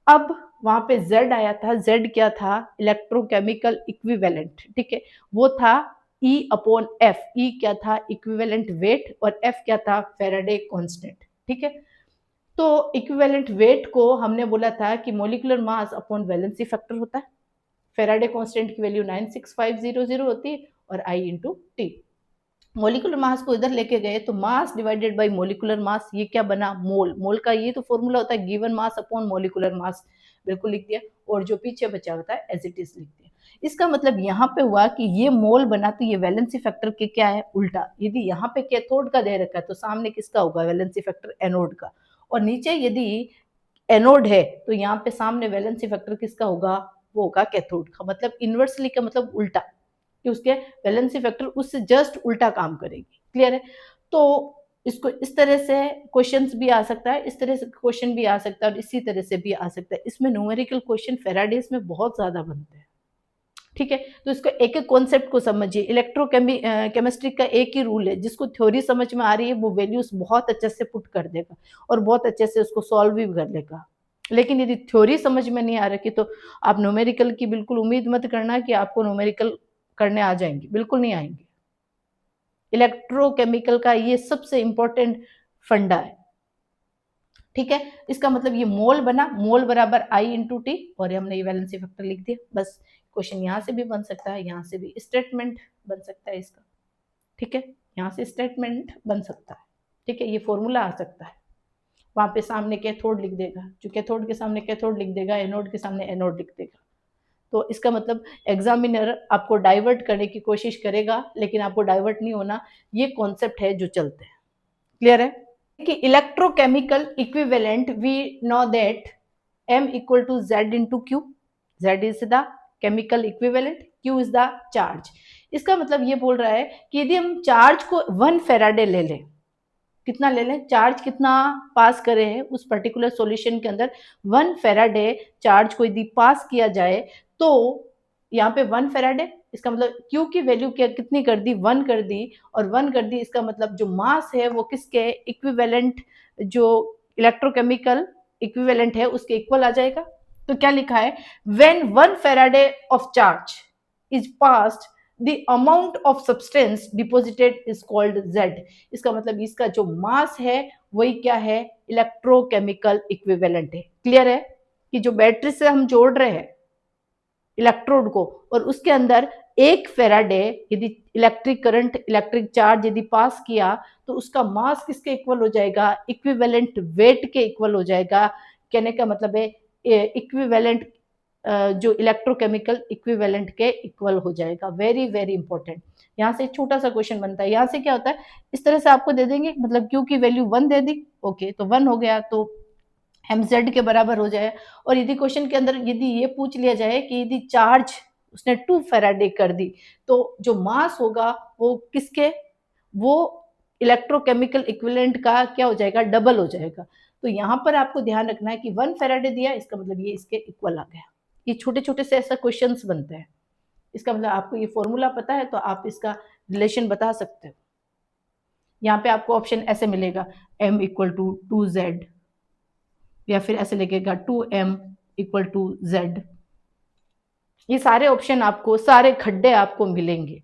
अब वहां पे Z आया था, Z क्या था, इलेक्ट्रोकेमिकल इक्विवेलेंट, ठीक है, वो था E अपॉन F, E क्या था, इक्विवेलेंट वेट, और F क्या था, फेराडे कांस्टेंट, ठीक है। तो इक्विवेलेंट वेट को हमने बोला था कि molecular mass upon valency factor होता है, फेराडे कांस्टेंट की वैल्यू 96500 होती है, और I into T. Molecular mass को इधर लेके गए तो मास डिवाइडेड बाय मोलिकुलर मास, ये क्या बना, मोल। मोल का ये तो फॉर्मूला होता है, गिवन मास अपॉन मोलिकुलर मास, बिल्कुल लिख दिया, और जो पीछे बचा होता है एज इट इज लिख दिया। इसका मतलब यहाँ पे हुआ कि ये मोल बना, तो ये वैलेंसी फैक्टर के क्या है, उल्टा। यदि यहाँ पे कैथोड का दे रखा है तो सामने किसका होगा, वैलेंसी फैक्टर एनोड का, और नीचे यदि एनोड है तो यहाँ पे सामने वैलेंसी फैक्टर किसका होगा, वो होगा कैथोड का। मतलब इनवर्सली का मतलब उल्टा, कि उसके वैलेंसी फैक्टर उससे जस्ट उल्टा काम करेगी। क्लियर है? तो इसको इस तरह से क्वेश्चंस भी आ सकता है, इस तरह से क्वेश्चन भी आ सकता है, और इसी तरह से भी आ सकता है। इसमें न्यूमेरिकल क्वेश्चन फेराडेज में बहुत ज्यादा बनते हैं, ठीक है। तो इसको एक एक कॉन्सेप्ट को समझिए। इलेक्ट्रोकेमिस्ट्री का एक ही रूल है, जिसको थ्योरी समझ में आ रही है वो वैल्यूज बहुत अच्छे से पुट कर देगा और बहुत अच्छे से उसको सॉल्व भी कर लेगा। लेकिन यदि थ्योरी समझ में नहीं आ रही तो आप न्यूमेरिकल की बिल्कुल उम्मीद मत करना कि आपको न्यूमेरिकल करने आ जाएंगे, बिल्कुल नहीं आएंगे। इलेक्ट्रोकेमिकल का ये सबसे इंपॉर्टेंट फंडा है, ठीक है। इसका मतलब ये मोल बना, मोल बराबर I इंटू टी, और हमने ये वैलेंसी फैक्टर लिख दिया, बस। क्वेश्चन यहाँ से भी बन सकता है, यहाँ से भी स्टेटमेंट बन सकता है इसका, ठीक है, यहाँ से स्टेटमेंट बन सकता है, ठीक है, ये फॉर्मूला आ सकता है। वहां पे सामने कैथोड लिख देगा, जो कैथोड के सामने कैथोड लिख देगा, एनोड के सामने एनोड लिख देगा। तो इसका मतलब एग्जामिनर आपको डाइवर्ट करने की कोशिश करेगा, लेकिन आपको डाइवर्ट नहीं होना, ये कॉन्सेप्ट है जो चलते हैं। क्लियर है कि electrochemical equivalent, we know that M equal to Z into Q, Z is the chemical equivalent, Q is the charge। इसका मतलब ये बोल रहा है कि यदि हम चार्ज को 1 फेराडे ले लें, कितना ले लें, चार्ज कितना पास करे हैं उस पर्टिकुलर सॉल्यूशन के अंदर, 1 फेराडे चार्ज को यदि पास किया जाए, तो यहाँ पे 1 फेराडे, इसका मतलब Q की वैल्यू क्या कितनी कर दी, 1 कर दी, और 1 कर दी, इसका मतलब जो मास है वो किसके इक्विवेलेंट, जो इलेक्ट्रोकेमिकल इक्विवेलेंट है उसके इक्वल आ जाएगा। तो क्या लिखा है, when 1 Faraday of charge is passed the amount of substance deposited is called Z। इसका मतलब इसका जो मास है वही क्या है, इलेक्ट्रोकेमिकल इक्विवेलेंट है। क्लियर है कि जो बैटरी से हम जोड़ रहे हैं इलेक्ट्रोड को, और उसके अंदर 1 फेराडे यदि इलेक्ट्रिक करंट, इलेक्ट्रिक चार्ज यदि पास किया, तो उसका मास किसके इक्वल हो जाएगा, इक्विवेलेंट वेट के इक्वल हो जाएगा। कहने का मतलब है इक्विवेलेंट, जो इलेक्ट्रोकेमिकल इक्विवेलेंट के इक्वल हो जाएगा। Very very important. यहाँ से छोटा सा क्वेश्चन बनता है। यहाँ से क्या होता है, इस तरह से आपको दे देंगे, मतलब Q की वैल्यू 1 दे दी, ओके, तो 1 हो गया, तो mz के बराबर हो जाए। और यदि क्वेश्चन के अंदर यदि ये पूछ लिया जाए कि यदि चार्ज उसने 2 फेराडे कर दी, तो जो मास होगा वो किसके, वो इलेक्ट्रोकेमिकल इक्विवेलेंट का क्या हो जाएगा, डबल हो जाएगा। तो यहाँ पर आपको ध्यान रखना है कि 1 फेराडे दिया, इसका मतलब ये इसके इक्वल आ गया। ये छोटे छोटे से ऐसा क्वेश्चंस बनते हैं। इसका मतलब आपको ये फॉर्मूला पता है तो आप इसका रिलेशन बता सकते हो। यहाँ पे आपको ऑप्शन ऐसे मिलेगा, m इक्वल टू 2Z, या फिर ऐसे लिखेगा 2m इक्वल टू Z। ये सारे ऑप्शन आपको, सारे खड्डे आपको मिलेंगे,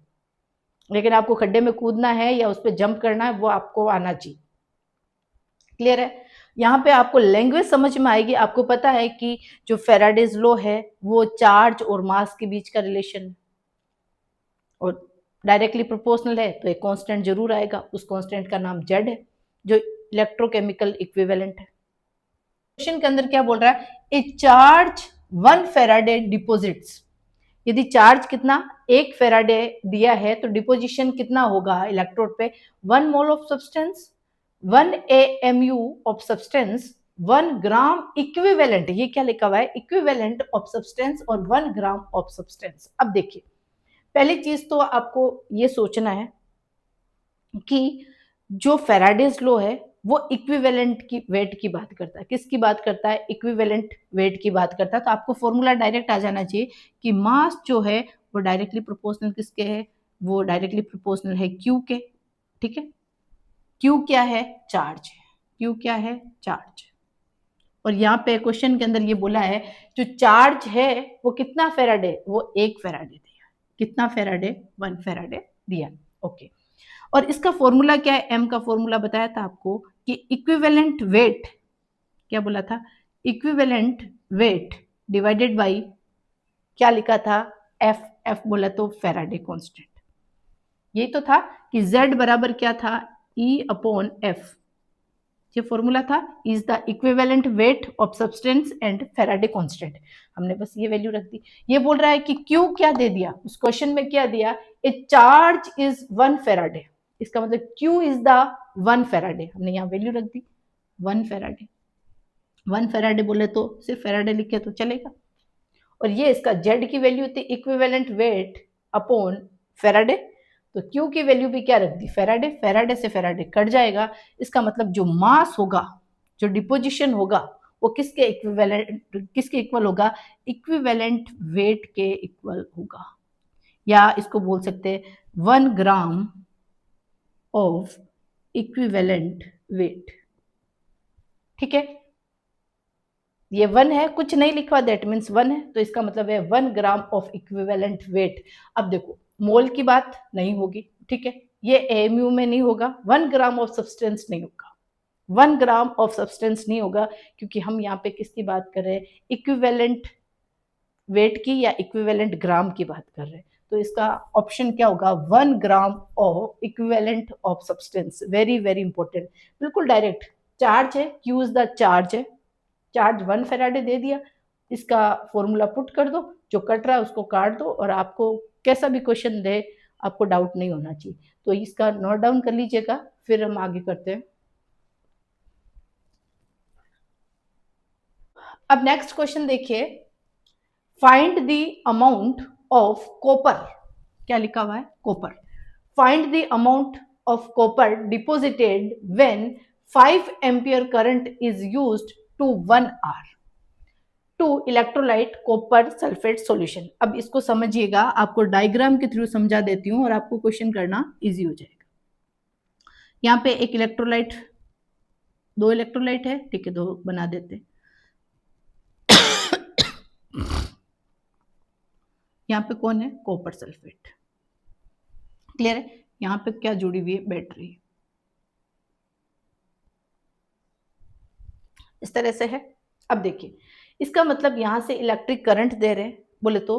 लेकिन आपको खड्डे में कूदना है या उस पर जंप करना है वो आपको आना चाहिए। क्लियर है? यहाँ पे आपको लैंग्वेज समझ में आएगी। आपको पता है कि जो फेराडेज लॉ है वो चार्ज और मास के बीच का रिलेशन है, और डायरेक्टली प्रोपोर्शनल है तो एक कांस्टेंट जरूर आएगा, उस कांस्टेंट का नाम Z है, जो इलेक्ट्रोकेमिकल इक्विवेलेंट है। क्वेश्चन के अंदर क्या बोल रहा है, ए चार्ज 1 फेराडे डिपोजिट्स, यदि चार्ज कितना 1 फेराडे दिया है तो डिपोजिशन कितना होगा इलेक्ट्रोड पे, 1 mole of substance, 1 AMU of substance, 1 gram equivalent, ये क्या लिखा हुआ है, इक्विवेलेंट ऑफ सब्सटेंस, और 1 ग्राम ऑफ सब्सटेंस। अब देखिए, पहली चीज तो आपको ये सोचना है कि जो फेराडेज लॉ है वो इक्विवेलेंट की वेट की बात करता है। किसकी बात करता है, इक्विवेलेंट वेट की बात करता है। तो आपको फॉर्मूला डायरेक्ट आ जाना चाहिए कि मास जो है वो डायरेक्टली प्रोपोर्शनल किसके है, वो डायरेक्टली प्रोपोर्शनल है Q के, ठीक है। Q क्या है, चार्ज है, Q क्या है, चार्ज। और यहाँ पे क्वेश्चन के अंदर ये बोला है जो चार्ज है वो कितना फेराडे, वो 1 फेराडे दिया। कितना फेराडे, 1 फेराडे दिया। ओके, और इसका फॉर्मूला क्या है, एम का फॉर्मूला बताया था आपको कि इक्विवेलेंट वेट, क्या बोला था, इक्विवेलेंट वेट डिवाइडेड बाई, क्या लिखा था, एफ, एफ बोला तो फेराडे कांस्टेंट। यही तो था कि Z बराबर क्या था, E अपॉन एफ, ये फॉर्मूला था, is the equivalent weight of substance and Faraday constant. हमने बस ये वैल्यू रख दी। ये बोल रहा है कि Q क्या दे दिया, उस क्वेश्चन में क्या दिया, ए चार्ज इज 1 फेराडे, इसका मतलब Q इज द 1 फेराडे, हमने यहाँ वैल्यू रख दी 1 फेराडे। 1 फेराडे बोले तो सिर्फ फेराडे लिखे तो चलेगा। और ये इसका Z की वैल्यू थी इक्विवेलेंट वेट अपॉन फेराडे, तो Q की वैल्यू भी क्या रख दी, फेराडे, फेराडे से फेराडे कट जाएगा, इसका मतलब जो मास होगा, जो डिपोजिशन होगा, वो किसके इक्विवेलेंट, किसके इक्वल होगा, इक्विवेलेंट वेट के इक्वल होगा, या इसको बोल सकते हैं 1 ग्राम ऑफ इक्विवेलेंट वेट। ठीक है, ये 1 है, कुछ नहीं लिखा, दैट मीन्स 1 है, तो इसका मतलब है 1 ग्राम ऑफ इक्विवेलेंट वेट। अब देखो मोल की बात नहीं होगी, ठीक है, ये एएमयू में नहीं होगा, 1 ग्राम ऑफ सब्सटेंस नहीं होगा, 1 ग्राम ऑफ सब्सटेंस नहीं होगा, क्योंकि हम यहाँ पे किसकी बात कर रहे हैं, इक्विवेलेंट वेट की या इक्विवेलेंट ग्राम की बात कर रहे हैं। तो इसका ऑप्शन क्या होगा, 1 gram of equivalent of substance. Very very important, बिल्कुल डायरेक्ट, चार्ज है, क्यू इज द चार्ज है, चार्ज 1 फेराडे दे दिया, इसका फॉर्मूला पुट कर दो, जो कट रहा है उसको काट दो, और आपको कैसा भी क्वेश्चन दे आपको डाउट नहीं होना चाहिए। तो इसका नोट डाउन कर लीजिएगा, फिर हम आगे करते हैं। अब नेक्स्ट क्वेश्चन देखिए, find the amount of copper, क्या लिखा हुआ है, copper, find the amount of copper deposited when 5 ampere current is used to 1 hour to electrolyte copper sulphate solution. अब इसको समझिएगा, आपको डायग्राम के थ्रू समझा देती हूँ और आपको क्वेश्चन करना इजी हो जाएगा। यहाँ पे एक इलेक्ट्रोलाइट, 2 इलेक्ट्रोलाइट है, ठीक है, 2 बना देते। यहाँ पे कौन है, कॉपर सल्फेट, क्लियर है। यहाँ पे क्या जुड़ी हुई है, बैटरी, इस तरह से है। अब देखिए, इसका मतलब यहाँ से इलेक्ट्रिक करंट दे रहे हैं, बोले तो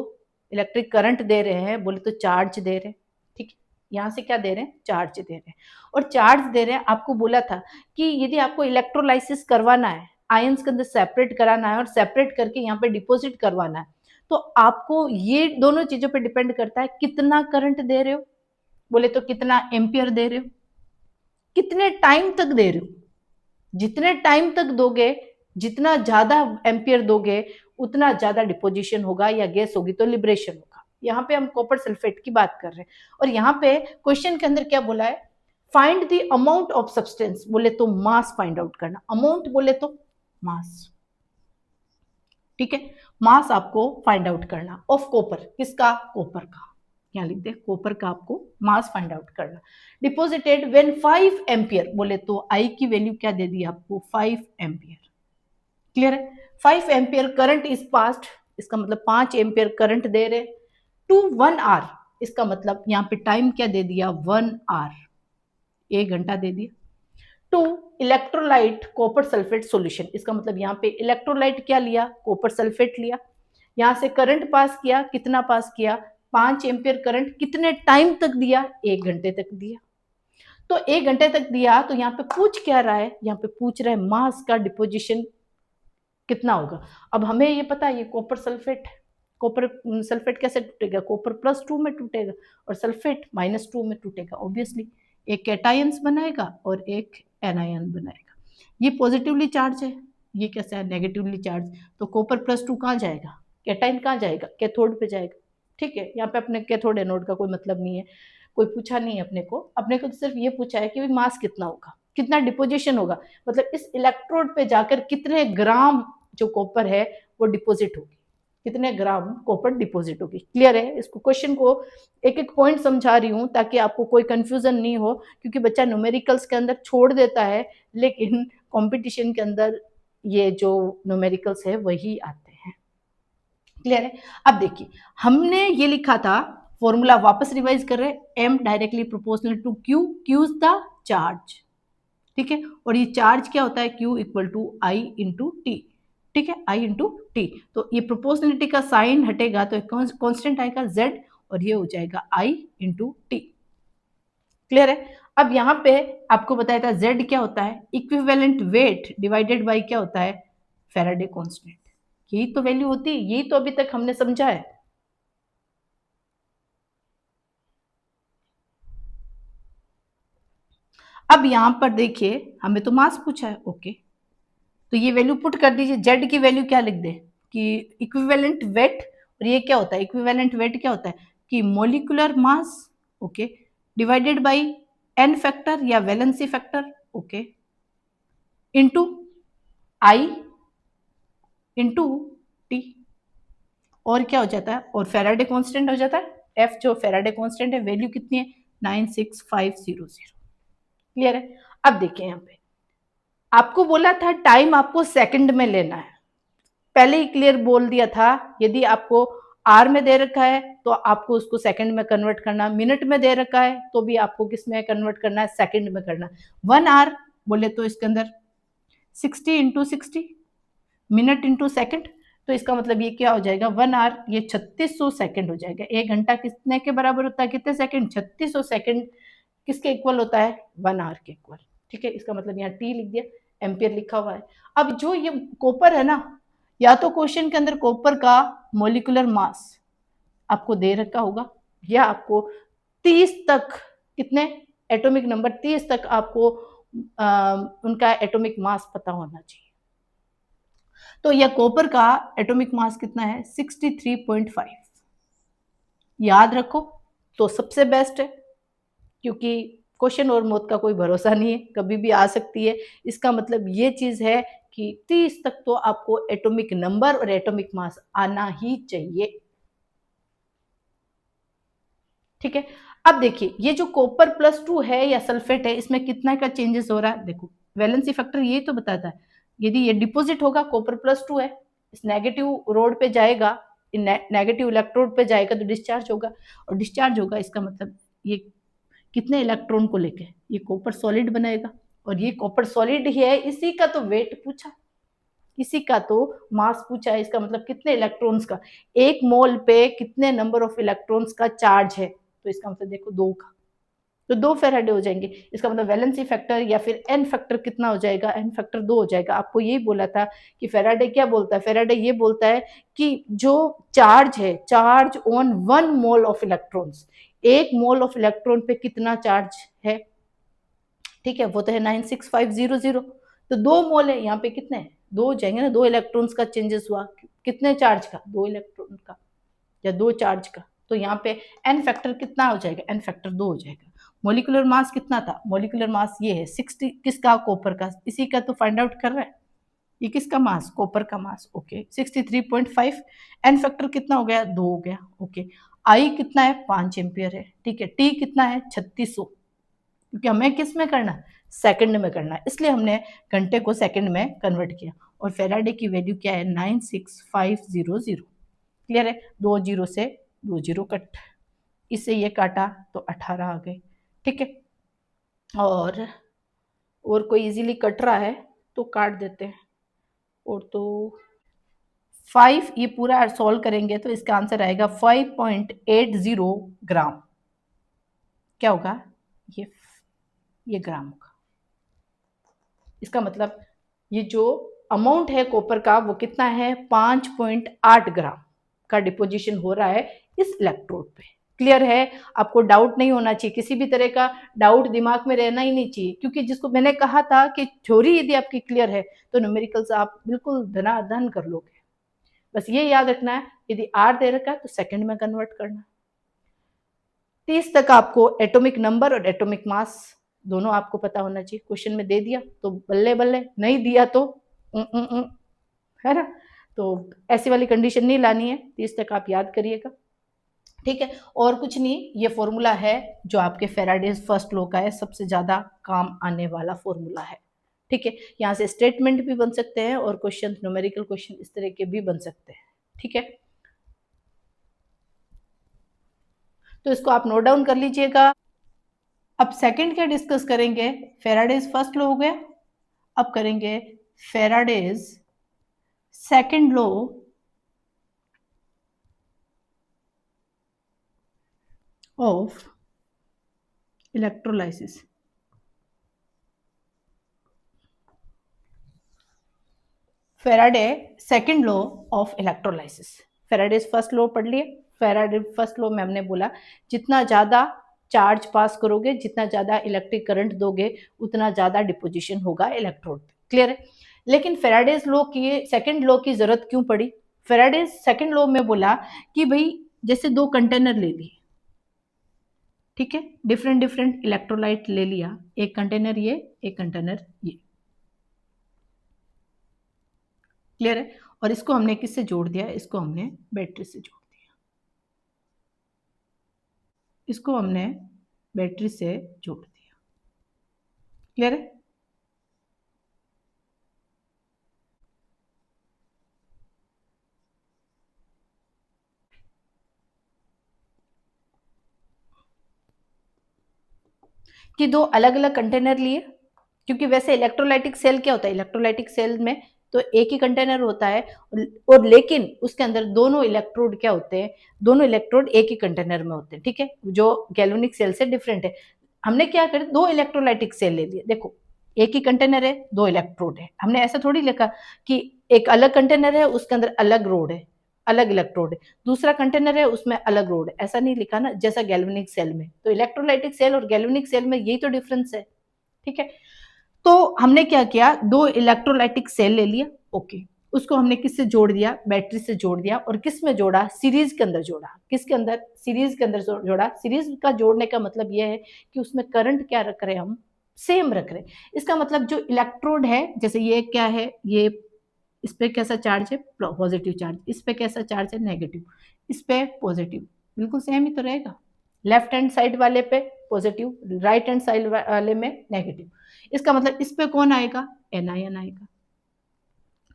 इलेक्ट्रिक करंट दे रहे हैं, बोले तो चार्ज दे रहे हैं, ठीक है, यहाँ से क्या दे रहे हैं, चार्ज दे रहे हैं, और चार्ज दे रहे हैं। आपको बोला था कि यदि आपको इलेक्ट्रोलाइसिस करवाना है, आयंस के अंदर सेपरेट कराना है और सेपरेट करके यहाँ पे डिपोजिट करवाना है, तो आपको ये दोनों चीजों पे डिपेंड करता है, कितना करंट दे रहे हो, बोले तो कितना एम्पियर दे रहे हो, कितने टाइम तक दे रहे हो। जितने टाइम तक दोगे, जितना ज्यादा एम्पियर दोगे, उतना ज्यादा डिपोजिशन होगा या गैस होगी तो लिबरेशन होगा। यहाँ पे हम कॉपर सल्फेट की बात कर रहे हैं, और यहाँ पे क्वेश्चन के अंदर क्या बोला है, find the amount of substance, बोले तो मास फाइंड आउट करना, अमाउंट बोले तो मास, ठीक है, मास आपको फाइंड आउट करना ऑफ कॉपर, किसका, कॉपर का, यहाँ लिख दे, कॉपर का आपको मास फाइंड आउट करना। डिपोजिटेड व्हेन 5 एम्पियर, बोले तो आई की वैल्यू क्या दे दी आपको, 5 एम्पियर, क्लियर है, 5 एम्पियर करंट इज पास्ड, इसका मतलब 5 एम्पियर करंट दे रहे, टू 1 आवर, इसका मतलब यहाँ पे टाइम क्या दे दिया, 1 आवर, 1 घंटा दे दिया, to electrolyte copper sulphate solution, इसका मतलब यहाँ पे इलेक्ट्रोलाइट क्या लिया, कॉपर सल्फेट लिया, यहाँ से करंट पास किया, कितना पास किया, 5 एम्पियर करंट, कितने टाइम तक दिया, 1 घंटे तक दिया। तो 1 घंटे तक दिया, तो यहाँ पे पूछ क्या रहा है, यहाँ पे पूछ रहा है मास का डिपोजिशन कितना होगा। अब हमें ये पता है, ये कॉपर सल्फेट, कॉपर सल्फेट कैसे टूटेगा, कॉपर +2 में टूटेगा और सल्फेट -2 में टूटेगा, ऑब्वियसली एक कैटायंस बनाएगा और एक एनायन बनाएगा। ये पॉजिटिवली चार्ज है, ये कैसा है, नेगेटिवली चार्ज, तो कॉपर +2 कहाँ जाएगा, कैटायन कहाँ जाएगा, कैथोड पे जाएगा, ठीक है। यहाँ पे अपने कैथोड एनोड का कोई मतलब नहीं है, कोई पूछा नहीं है अपने को तो सिर्फ ये पूछा है कि मास कितना होगा, कितना डिपोजिशन होगा, मतलब इस इलेक्ट्रोड पे जाकर कितने ग्राम जो कॉपर है वो डिपोजिट होगी, कितने ग्राम कॉपर डिपोजिट होगी, क्लियर है। इसको क्वेश्चन को एक एक पॉइंट समझा रही हूँ ताकि आपको कोई कंफ्यूजन नहीं हो, क्योंकि बच्चा न्यूमेरिकल्स के अंदर छोड़ देता है, लेकिन कंपटीशन के अंदर ये जो न्यूमेरिकल्स है वही आते हैं। क्लियर है? अब देखिए हमने ये लिखा था, फॉर्मूला वापस रिवाइज कर रहे हैं, M directly proportional to Q, Q is the charge, ठीक है, और ये चार्ज क्या होता है, Q equal to I into T, ठीक है, आई इंटू टी। तो ये प्रोपोर्शनलिटी का साइन हटेगा तो कांस्टेंट आएगा जेड, और ये हो जाएगा आई इंटू टी। क्लियर है? अब यहाँ पे आपको बताया था जेड क्या होता है, इक्विवेलेंट वेट डिवाइडेड बाय क्या होता है, फैराडे कांस्टेंट। यही तो वैल्यू होती है, यही तो अभी तक हमने समझा है। अब यहां पर देखिए हमें तो मास पूछा है, ओके, तो ये वैल्यू पुट कर दीजिए, जेड की वैल्यू क्या लिख दे कि इक्विवेलेंट वेट, और ये क्या होता है, इक्विवेलेंट वेट क्या होता है कि molecular mass, okay, divided by N factor या valency factor, okay, into I into T, और क्या हो जाता है, और फेराडे कांस्टेंट हो जाता है, एफ जो फेराडे कांस्टेंट है वैल्यू कितनी है 96500। क्लियर है? अब देखिए यहाँ पे आपको बोला था टाइम आपको सेकंड में लेना है, पहले ही क्लियर बोल दिया था, यदि आपको आर में दे रखा है तो आपको उसको सेकंड में कन्वर्ट करना, मिनट में दे रखा है तो भी आपको किस में कन्वर्ट करना है, सेकंड में करना। 1 आवर बोले तो इसके अंदर 60 इंटू 60 मिनट इंटू सेकेंड, तो इसका मतलब ये क्या हो जाएगा 1 आवर, ये 3600 सेकंड हो जाएगा। 1 घंटा कितने के बराबर होता है, कितने सेकंड, 3600 सेकंड किसके इक्वल होता है, 1 आवर के इक्वल, ठीक है। इसका मतलब यहाँ टी लिख दिया, एम्पियर लिखा हुआ है। अब जो ये कॉपर है ना, या तो क्वेश्चन के अंदर कॉपर का मोलिकुलर मास आपको दे रखा होगा, या आपको 30 तक, कितने एटॉमिक नंबर 30 तक आपको उनका एटॉमिक मास पता होना चाहिए। तो यह कॉपर का एटॉमिक मास कितना है 63.5, याद रखो तो सबसे बेस्ट है, क्योंकि क्वेश्चन और मौत का कोई भरोसा नहीं है, कभी भी आ सकती है। इसका मतलब ये चीज है कि 30 तक तो आपको एटॉमिक नंबर और एटॉमिक मास आना ही चाहिए, ठीक है। अब देखिए ये जो कॉपर +2 है या सल्फेट है, इसमें कितना का चेंजेस हो रहा है, देखो वैलेंसी फैक्टर यही तो बताता है, यदि ये डिपॉजिट होगा कॉपर +2 है, इस नेगेटिव रोड पे जाएगा, नेगेटिव इलेक्ट्रोड पे जाएगा तो डिस्चार्ज होगा, और डिस्चार्ज होगा इसका मतलब ये कितने इलेक्ट्रॉन को लेके ये कॉपर सॉलिड बनाएगा, और ये कॉपर सॉलिड ही है, इसी का तो वेट पूछा, इसी का तो मास पूछा है। इसका मतलब कितने इलेक्ट्रॉन्स का, एक मोल पे कितने नंबर ऑफ इलेक्ट्रॉन्स का चार्ज है, तो इसका मतलब देखो 2 का, तो 2 फेराडे हो जाएंगे। इसका मतलब वैलेंसी फैक्टर या फिर एन फैक्टर कितना हो जाएगा, एन फैक्टर 2 हो जाएगा। आपको यही बोला था कि फेराडे क्या बोलता है, फेराडे ये बोलता है कि जो चार्ज है, charge on 1 mole of electrons, 1 mole of electron पे कितना चार्ज है, ठीक है, वो तो है 96500, तो 2 मोल है, यहाँ पे कितने हैं, 2 हो जाएंगे ना, 2 इलेक्ट्रॉन्स का चेंजेस हुआ, कितने चार्ज का, 2 इलेक्ट्रॉन का या 2 चार्ज का, तो यहाँ पे एन फैक्टर कितना हो जाएगा, एन फैक्टर 2 हो जाएगा। मोलिकुलर मास कितना था, मोलिकुलर मास ये है 60, किसका, कॉपर का, इसी का तो फाइंड आउट कर रहा है, ये किसका मास, कॉपर का मास, ओके 63.5, एन फैक्टर कितना हो गया, 2 हो गया, ओके। आई कितना है 5 एम्पियर है, ठीक है। टी कितना है 3600, क्योंकि हमें किस में करना है, सेकंड में करना है, इसलिए हमने घंटे को सेकंड में कन्वर्ट किया, और फेराडे की वैल्यू क्या है 96500। क्लियर है, 2 जीरो से 2 जीरो कट, इससे ये काटा तो 18 आ गए, ठीक है। और कोई इजीली कट रहा है तो काट देते हैं, और तो 5, ये पूरा सॉल्व करेंगे तो इसका आंसर आएगा 5.80 ग्राम, क्या होगा ये ग्राम का। इसका मतलब ये जो अमाउंट है कॉपर का वो कितना है 5.8 ग्राम का डिपोजिशन हो रहा है इस इलेक्ट्रोड पे। क्लियर है, आपको डाउट नहीं होना चाहिए, किसी भी तरह का डाउट दिमाग में रहना ही नहीं चाहिए, क्योंकि जिसको मैंने कहा था कि थ्योरी यदि आपकी क्लियर है तो न्यूमेरिकल्स आप बिल्कुल धनाधन कर लोगे। बस ये याद रखना है, यदि आर दे रखा है तो सेकंड में कन्वर्ट करना। 30 तक आपको एटॉमिक नंबर और एटॉमिक मास दोनों आपको पता होना चाहिए, क्वेश्चन में दे दिया तो बल्ले बल्ले, नहीं दिया तो है ना, तो ऐसी वाली कंडीशन नहीं लानी है, 30 तक आप याद करिएगा, ठीक है। और कुछ नहीं, ये फॉर्मूला है जो आपके फेराडेज फर्स्ट लॉ का है, सबसे ज्यादा काम आने वाला फॉर्मूला है, ठीक है, यहाँ से स्टेटमेंट भी बन सकते हैं और क्वेश्चन, न्यूमेरिकल क्वेश्चन इस तरह के भी बन सकते हैं। ठीक है, तो इसको आप नोट डाउन कर लीजिएगा। अब सेकंड क्या डिस्कस करेंगे, फेराडेज फर्स्ट लॉ हो गया, अब करेंगे Faraday's second law of electrolysis. Faraday second law of electrolysis. Faraday's first law पढ़ लिए। फेराडे फर्स्ट लॉ में हमने बोला जितना ज्यादा चार्ज पास करोगे, जितना ज्यादा इलेक्ट्रिक करंट दोगे, उतना ज्यादा डिपोजिशन होगा इलेक्ट्रोड पे। क्लियर है? लेकिन फेराडेज लॉ की सेकंड लॉ की जरूरत क्यों पड़ी? फेराडेज सेकंड लॉ में बोला कि भाई जैसे दो कंटेनर ले लिए, ठीक है, डिफरेंट डिफरेंट इलेक्ट्रोलाइट ले लिया, एक कंटेनर ये, एक कंटेनर ये। क्लियर है? और इसको हमने किससे जोड़ दिया? इसको हमने बैटरी से जोड़ दिया, इसको हमने बैटरी से जोड़ दिया। क्लियर है? कि दो अलग अलग कंटेनर लिए, क्योंकि वैसे इलेक्ट्रोलाइटिक सेल क्या होता है, इलेक्ट्रोलाइटिक सेल में तो एक ही कंटेनर होता है, और लेकिन उसके अंदर दोनों इलेक्ट्रोड क्या होते हैं, दोनों इलेक्ट्रोड एक ही कंटेनर में होते हैं। ठीक है, जो गैल्वेनिक सेल से डिफरेंट है। हमने क्या कर, दो इलेक्ट्रोलाइटिक सेल ले लिए, देखो एक ही कंटेनर है, दो इलेक्ट्रोड है। हमने ऐसा थोड़ी लिखा कि एक अलग कंटेनर है, उसके अंदर अलग रोड है, अलग इलेक्ट्रोड है, दूसरा कंटेनर है उसमें अलग रोड है, ऐसा नहीं लिखा ना, जैसा गैल्वेनिक सेल में। तो इलेक्ट्रोलाइटिक सेल और गैल्वेनिक सेल में यही तो डिफरेंस है। ठीक है, तो हमने क्या किया, दो इलेक्ट्रोलाइटिक सेल ले लिया, ओके, उसको हमने किससे जोड़ दिया? बैटरी से जोड़ दिया। और किस में जोड़ा? सीरीज के अंदर जोड़ा। किसके अंदर? सीरीज के अंदर जोड़ा। सीरीज का जोड़ने का मतलब यह है कि उसमें करंट क्या रख रहे हैं हम? सेम रख रहे हैं। इसका मतलब जो इलेक्ट्रोड है, जैसे ये क्या है, ये इस पे कैसा चार्ज है? Positive charge. इस पे कैसा चार्ज है? नेगेटिव। इस पे पॉजिटिव, बिल्कुल सेम ही तो रहेगा। लेफ्ट हैंड साइड वाले पे पॉजिटिव, राइट हैंड साइड वाले में नेगेटिव। इसका मतलब इस पे कौन आएगा? एनायन आएगा।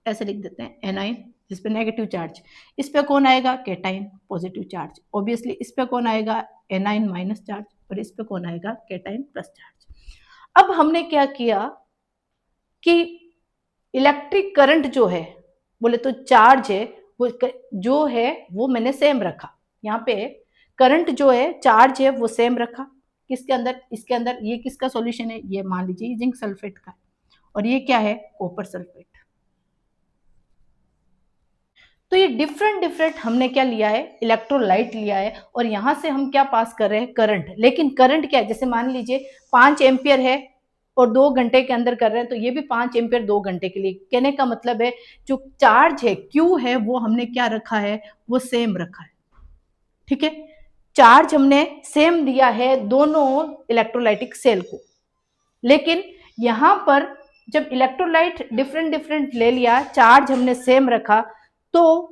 ऐसे लिख देते हैं, एनायन जिस पे नेगेटिव चार्ज। इस पे कौन आएगा? Cation, positive charge. ऑब्वियसली इस पे कौन आएगा? Anion minus charge. और इस पे कौन आएगा? Cation plus charge. अब हमने क्या किया कि इलेक्ट्रिक करंट जो है, बोले तो चार्ज है, वो जो है वो मैंने सेम रखा। यहाँ पे करंट जो है, चार्ज है, वो सेम रखा। किसके अंदर? इसके अंदर। ये किसका सॉल्यूशन है? ये मान लीजिए जिंक सल्फेट का। और ये क्या है? Copper sulphate. तो ये डिफरेंट डिफरेंट हमने क्या लिया है? इलेक्ट्रोलाइट लिया है। और यहां से हम क्या पास कर रहे हैं? करंट। लेकिन करंट क्या है? जैसे मान लीजिए 5 एम्पियर है और 2 घंटे के अंदर कर रहे हैं, तो ये भी 5 एम्पियर 2 घंटे के लिए। कहने का मतलब है जो चार्ज है, क्यू है, वो हमने क्या रखा है? वो सेम रखा है। ठीक है, चार्ज हमने सेम दिया है दोनों इलेक्ट्रोलाइटिक सेल को। लेकिन यहां पर जब इलेक्ट्रोलाइट डिफरेंट डिफरेंट ले लिया, चार्ज हमने सेम रखा, तो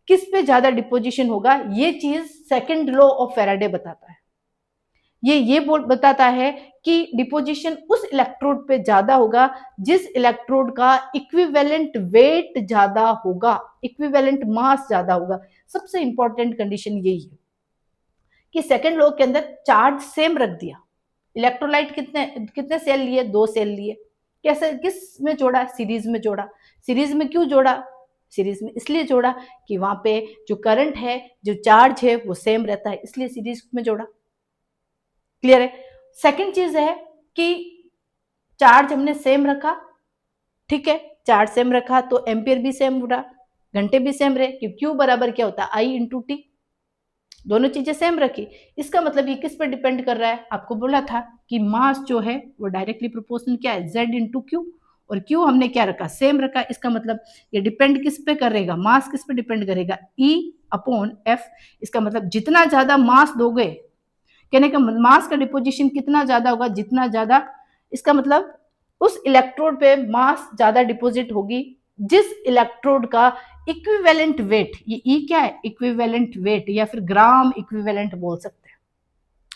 किस पे ज्यादा डिपोजिशन होगा? ये चीज सेकंड लॉ ऑफ फेराडे बताता है। ये बताता है कि डिपोजिशन उस इलेक्ट्रोड पे ज्यादा होगा जिस इलेक्ट्रोड का इक्विवेलेंट वेट ज्यादा होगा, इक्विवेलेंट मास ज्यादा होगा। सबसे इंपॉर्टेंट कंडीशन यही है कि सेकंड लॉ के अंदर चार्ज सेम रख दिया। इलेक्ट्रोलाइट कितने कितने सेल लिए? 2 सेल लिए। कैसे? किस में जोड़ा? सीरीज में जोड़ा। सीरीज में क्यों जोड़ा? सीरीज में इसलिए जोड़ा कि वहां पे जो करंट है, जो चार्ज है, वो सेम रहता है, इसलिए सीरीज में जोड़ा। क्लियर है? सेकंड चीज है कि चार्ज हमने सेम रखा। ठीक है, चार्ज सेम रखा तो एम्पियर भी सेम रहा, घंटे भी सेम रहे, क्योंकि क्यू बराबर क्या होता है? I into T. दोनों चीजें सेम रखी। इसका मतलब ये किस पर डिपेंड कर रहा है? आपको बोला था कि मास जो है वो डायरेक्टली प्रोपोर्शनल क्या है? Z into Q. और क्यू हमने क्या रखा? सेम रखा। इसका मतलब ये डिपेंड किस पे करेगा? मास किस पे डिपेंड करेगा? E upon F। इसका मतलब जितना ज्यादा मास दोगे, कहने का मास का डिपोजिशन कितना ज्यादा होगा? जितना ज्यादा। इसका मतलब उस इलेक्ट्रोड पे मास ज्यादा डिपोजिट होगी जिस इलेक्ट्रोड का इक्विवेलेंट वेट, ये ई क्या है? इक्विवेलेंट वेट, या फिर ग्राम इक्विवेलेंट बोल सकते हैं,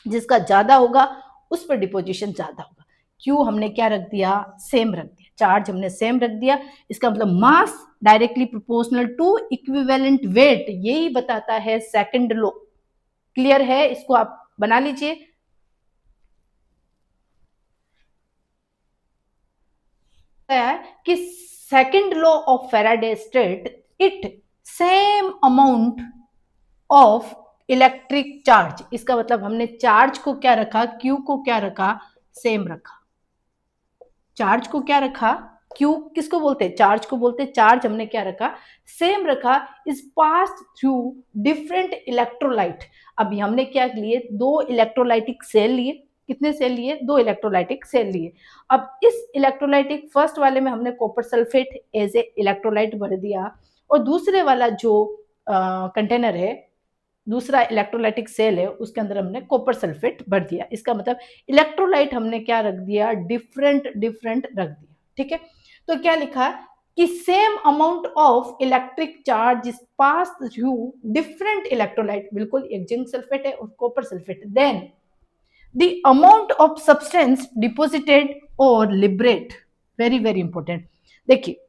जिसका ज्यादा होगा उस पर डिपोजिशन ज्यादा होगा। क्यू हमने क्या रख दिया? सेम रख दिया। चार्ज हमने सेम रख दिया। इसका मतलब mass directly proportional to equivalent weight, यही बताता है सेकंड लॉ। क्लियर है? इसको आप बना लीजिए। कि second law of Faraday state it same amount of electric charge, इसका मतलब हमने चार्ज को क्या रखा, क्यू को क्या रखा, सेम रखा। चार्ज को क्या रखा, क्यू किसको बोलते हैं, चार्ज को बोलते हैं, चार्ज हमने क्या रखा, सेम रखा। Is passed through different electrolyte. अभी हमने क्या लिए, दो इलेक्ट्रोलाइटिक सेल लिए। कितने सेल लिए, दो इलेक्ट्रोलाइटिक सेल लिए। अब इस इलेक्ट्रोलाइटिक फर्स्ट वाले में हमने copper sulphate as a electrolyte भर दिया, और दूसरे वाला जो कंटेनर है, दूसरा इलेक्ट्रोलाइटिक सेल है, उसके अंदर हमने कॉपर सल्फेट भर दिया। इसका मतलब इलेक्ट्रोलाइट हमने क्या रख दिया, डिफरेंट डिफरेंट रख दिया। ठीक है, तो क्या लिखा कि same amount of electric charge is pass through different electrolyte, बिल्कुल एक जिंक सल्फेट है और copper sulphate, then the amount of substance deposited और लिबरेट, वेरी वेरी इंपॉर्टेंट। देखिए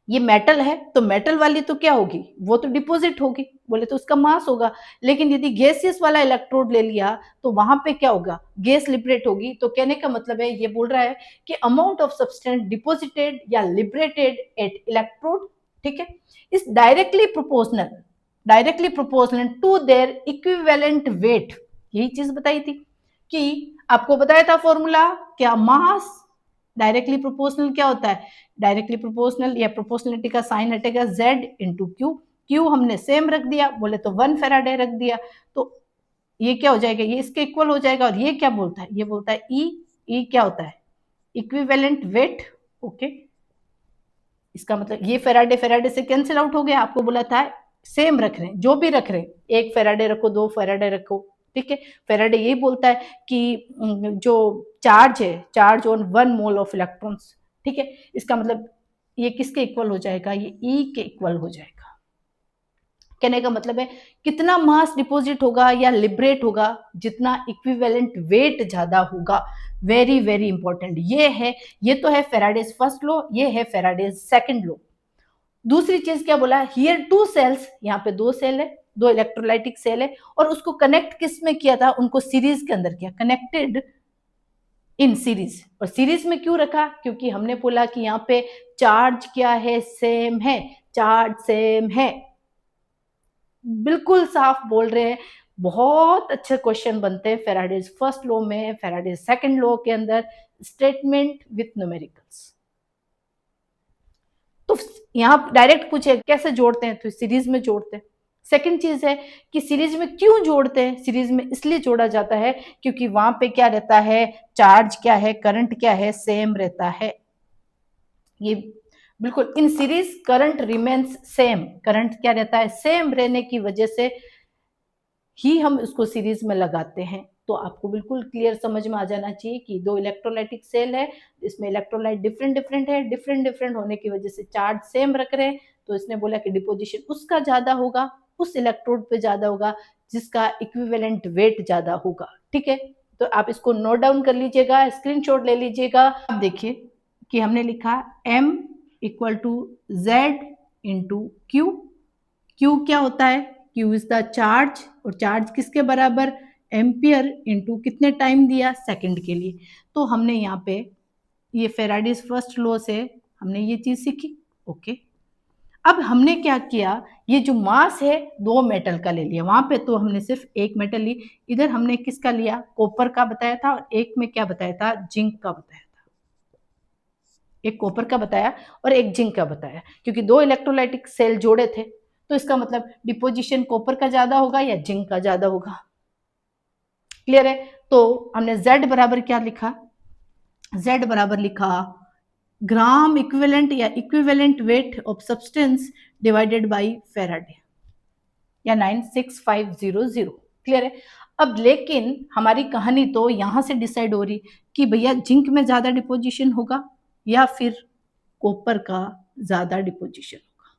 ये मेटल है, तो मेटल वाली तो क्या होगी, वो तो डिपॉजिट होगी, बोले तो उसका मास होगा। लेकिन यदि गैसियस वाला इलेक्ट्रोड ले लिया तो वहां पे क्या होगा, गैस लिबरेट होगी। तो कहने का मतलब है, ये बोल रहा है कि अमाउंट ऑफ सब्सटेंस डिपॉजिटेड या लिबरेटेड एट इलेक्ट्रोड, ठीक है, is directly proportional to their equivalent weight. यही चीज बताई थी कि आपको बताया था फॉर्मूला क्या, मास डायरेक्टली प्रोपोर्शनल क्या होता है, डायरेक्टली प्रोपोर्शनल या प्रोपोर्शनलिटी का साइन हटेगा z इंटू क्यू। क्यू हमने सेम रख दिया, बोले तो 1 फेराडे रख दिया, तो ये क्या हो जाएगा, ये इसके इक्वल हो जाएगा। और ये क्या बोलता है, ये बोलता है ई क्या होता है, इक्विवेलेंट वेट। ओके, इसका मतलब ये फेराडे फेराडे से कैंसिल आउट हो गया। आपको बोला था सेम रख रहे हैं, जो भी रख रहे हैं, 1 फेराडे रखो, 2 फेराडे रखो, ठीक है। फेराडे यही बोलता है कि जो चार्ज है, charge on 1 mole of electrons, ठीक है, इसका मतलब ये किसके इक्वल हो जाएगा, ये ई के इक्वल हो जाएगा। कहने का मतलब है कितना मास डिपॉजिट होगा या लिबरेट होगा, जितना इक्विवेलेंट वेट ज्यादा होगा। वेरी वेरी इंपॉर्टेंट ये है। ये तो है फेराडेज फर्स्ट लॉ, ये है फेराडेज सेकंड लॉ। दूसरी चीज क्या बोला, हियर टू सेल्स, यहाँ पे दो सेल है, दो इलेक्ट्रोलाइटिक सेल है, और उसको कनेक्ट किस में किया था, उनको सीरीज के अंदर किया, कनेक्टेड इन सीरीज। और सीरीज में क्यों रखा, क्योंकि हमने बोला कि यहाँ पे चार्ज क्या है, सेम है, चार्ज सेम है। बिल्कुल साफ बोल रहे हैं। बहुत अच्छे क्वेश्चन बनते हैं फेराडेज फर्स्ट लॉ में, फेराडेज सेकंड लॉ के अंदर, स्टेटमेंट विथ न्यूमेरिकल्स। तो यहां डायरेक्ट पूछे कैसे जोड़ते हैं, तो सीरीज में जोड़ते हैं। सेकंड चीज है कि सीरीज में क्यों जोड़ते हैं, सीरीज में इसलिए जोड़ा जाता है क्योंकि वहां पे क्या रहता है, चार्ज क्या है, करंट क्या है, सेम रहता है। ये बिल्कुल in series current remains same, current क्या रहता है, सेम रहने की वजह से ही हम उसको सीरीज में लगाते हैं। तो आपको बिल्कुल क्लियर समझ में आ जाना चाहिए कि दो इलेक्ट्रोलाइटिक सेल है, इसमें इलेक्ट्रोलाइट डिफरेंट डिफरेंट है, डिफरेंट डिफरेंट होने की वजह से चार्ज सेम रख रहे हैं, तो इसने बोला कि डिपोजिशन उसका ज्यादा होगा, उस इलेक्ट्रोड पे ज्यादा होगा जिसका इक्विवेलेंट वेट ज्यादा होगा। ठीक है, तो आप इसको नोट डाउन कर लीजिएगा, स्क्रीनशॉट ले लीजिएगा। अब देखिए कि हमने लिखा m equal to z into Q. Q क्या होता है, क्यू इज द चार्ज, और चार्ज किसके बराबर, एम्पियर इंटू कितने टाइम दिया, सेकंड के लिए। तो हमने यहाँ पे ये फेराडेज फर्स्ट लॉ से हमने ये चीज सीखी। ओके, अब हमने क्या किया, ये जो मास है दो मेटल का ले लिया, वहां पे तो हमने सिर्फ एक मेटल ली, इधर हमने किसका लिया, कॉपर का बताया था, और एक में क्या बताया था, जिंक का बताया था। एक कॉपर का बताया और एक जिंक का बताया, क्योंकि दो इलेक्ट्रोलाइटिक सेल जोड़े थे, तो इसका मतलब डिपोजिशन कॉपर का ज्यादा होगा या जिंक का ज्यादा होगा। क्लियर है? तो हमने Z बराबर क्या लिखा, Z बराबर लिखा ग्राम इक्विवेलेंट या equivalent weight of substance divided by Faraday, या 96500। क्लियर है? अब लेकिन हमारी कहानी तो यहां से डिसाइड हो रही कि भैया जिंक में ज्यादा डिपोजिशन होगा या फिर कॉपर का ज्यादा डिपोजिशन होगा।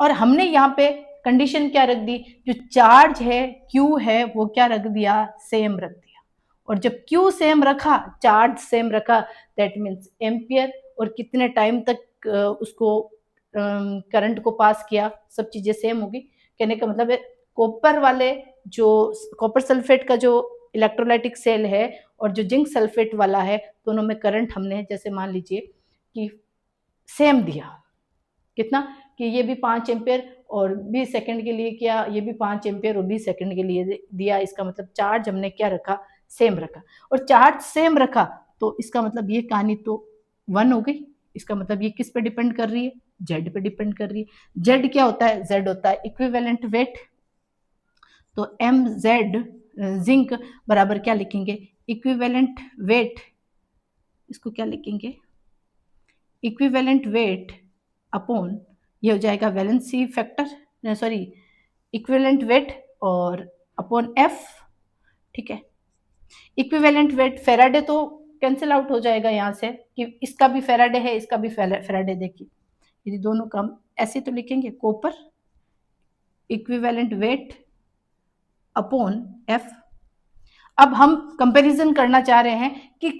और हमने यहाँ पे कंडीशन क्या रख दी, जो चार्ज है Q है वो क्या रख दिया, सेम रख दिया। और जब Q सेम रखा, चार्ज सेम रखा, दैट मीन्स एम्पियर, और कितने टाइम तक उसको करंट को पास किया, सब चीजें सेम होगी। कहने का मतलब है कॉपर वाले जो कॉपर सल्फेट का जो इलेक्ट्रोलाइटिक सेल है और जो जिंक सल्फेट वाला है, दोनों में करंट हमने जैसे मान लीजिए कि सेम दिया, कितना कि ये भी 5 एम्पियर और 20 सेकंड के लिए किया, ये भी 5 एम्पियर और 20 सेकंड के लिए दिया। इसका मतलब चार्ज हमने क्या रखा, सेम रखा, और चार्ज सेम रखा तो इसका मतलब ये कहानी तो 1 हो गई। इसका मतलब ये किस पे डिपेंड कर रही है, जेड पे डिपेंड कर रही है। जेड क्या होता है, जेड होता है इक्विवेलेंट वेट। तो एम जेड जिंक बराबर क्या लिखेंगे, इक्विवेलेंट वेट, इसको क्या लिखेंगे, इक्विवेलेंट वेट अपॉन, ये हो जाएगा valency factor, sorry equivalent weight और अपॉन एफ, ठीक है। इक्विवेलेंट वेट फेराडे तो कैंसिल आउट हो जाएगा यहाँ से कि इसका भी फेराडे है, इसका भी फेराडे। देखिए यदि दोनों का ऐसे तो लिखेंगे copper equivalent weight upon F. अब हम कंपैरिजन करना चाह रहे हैं कि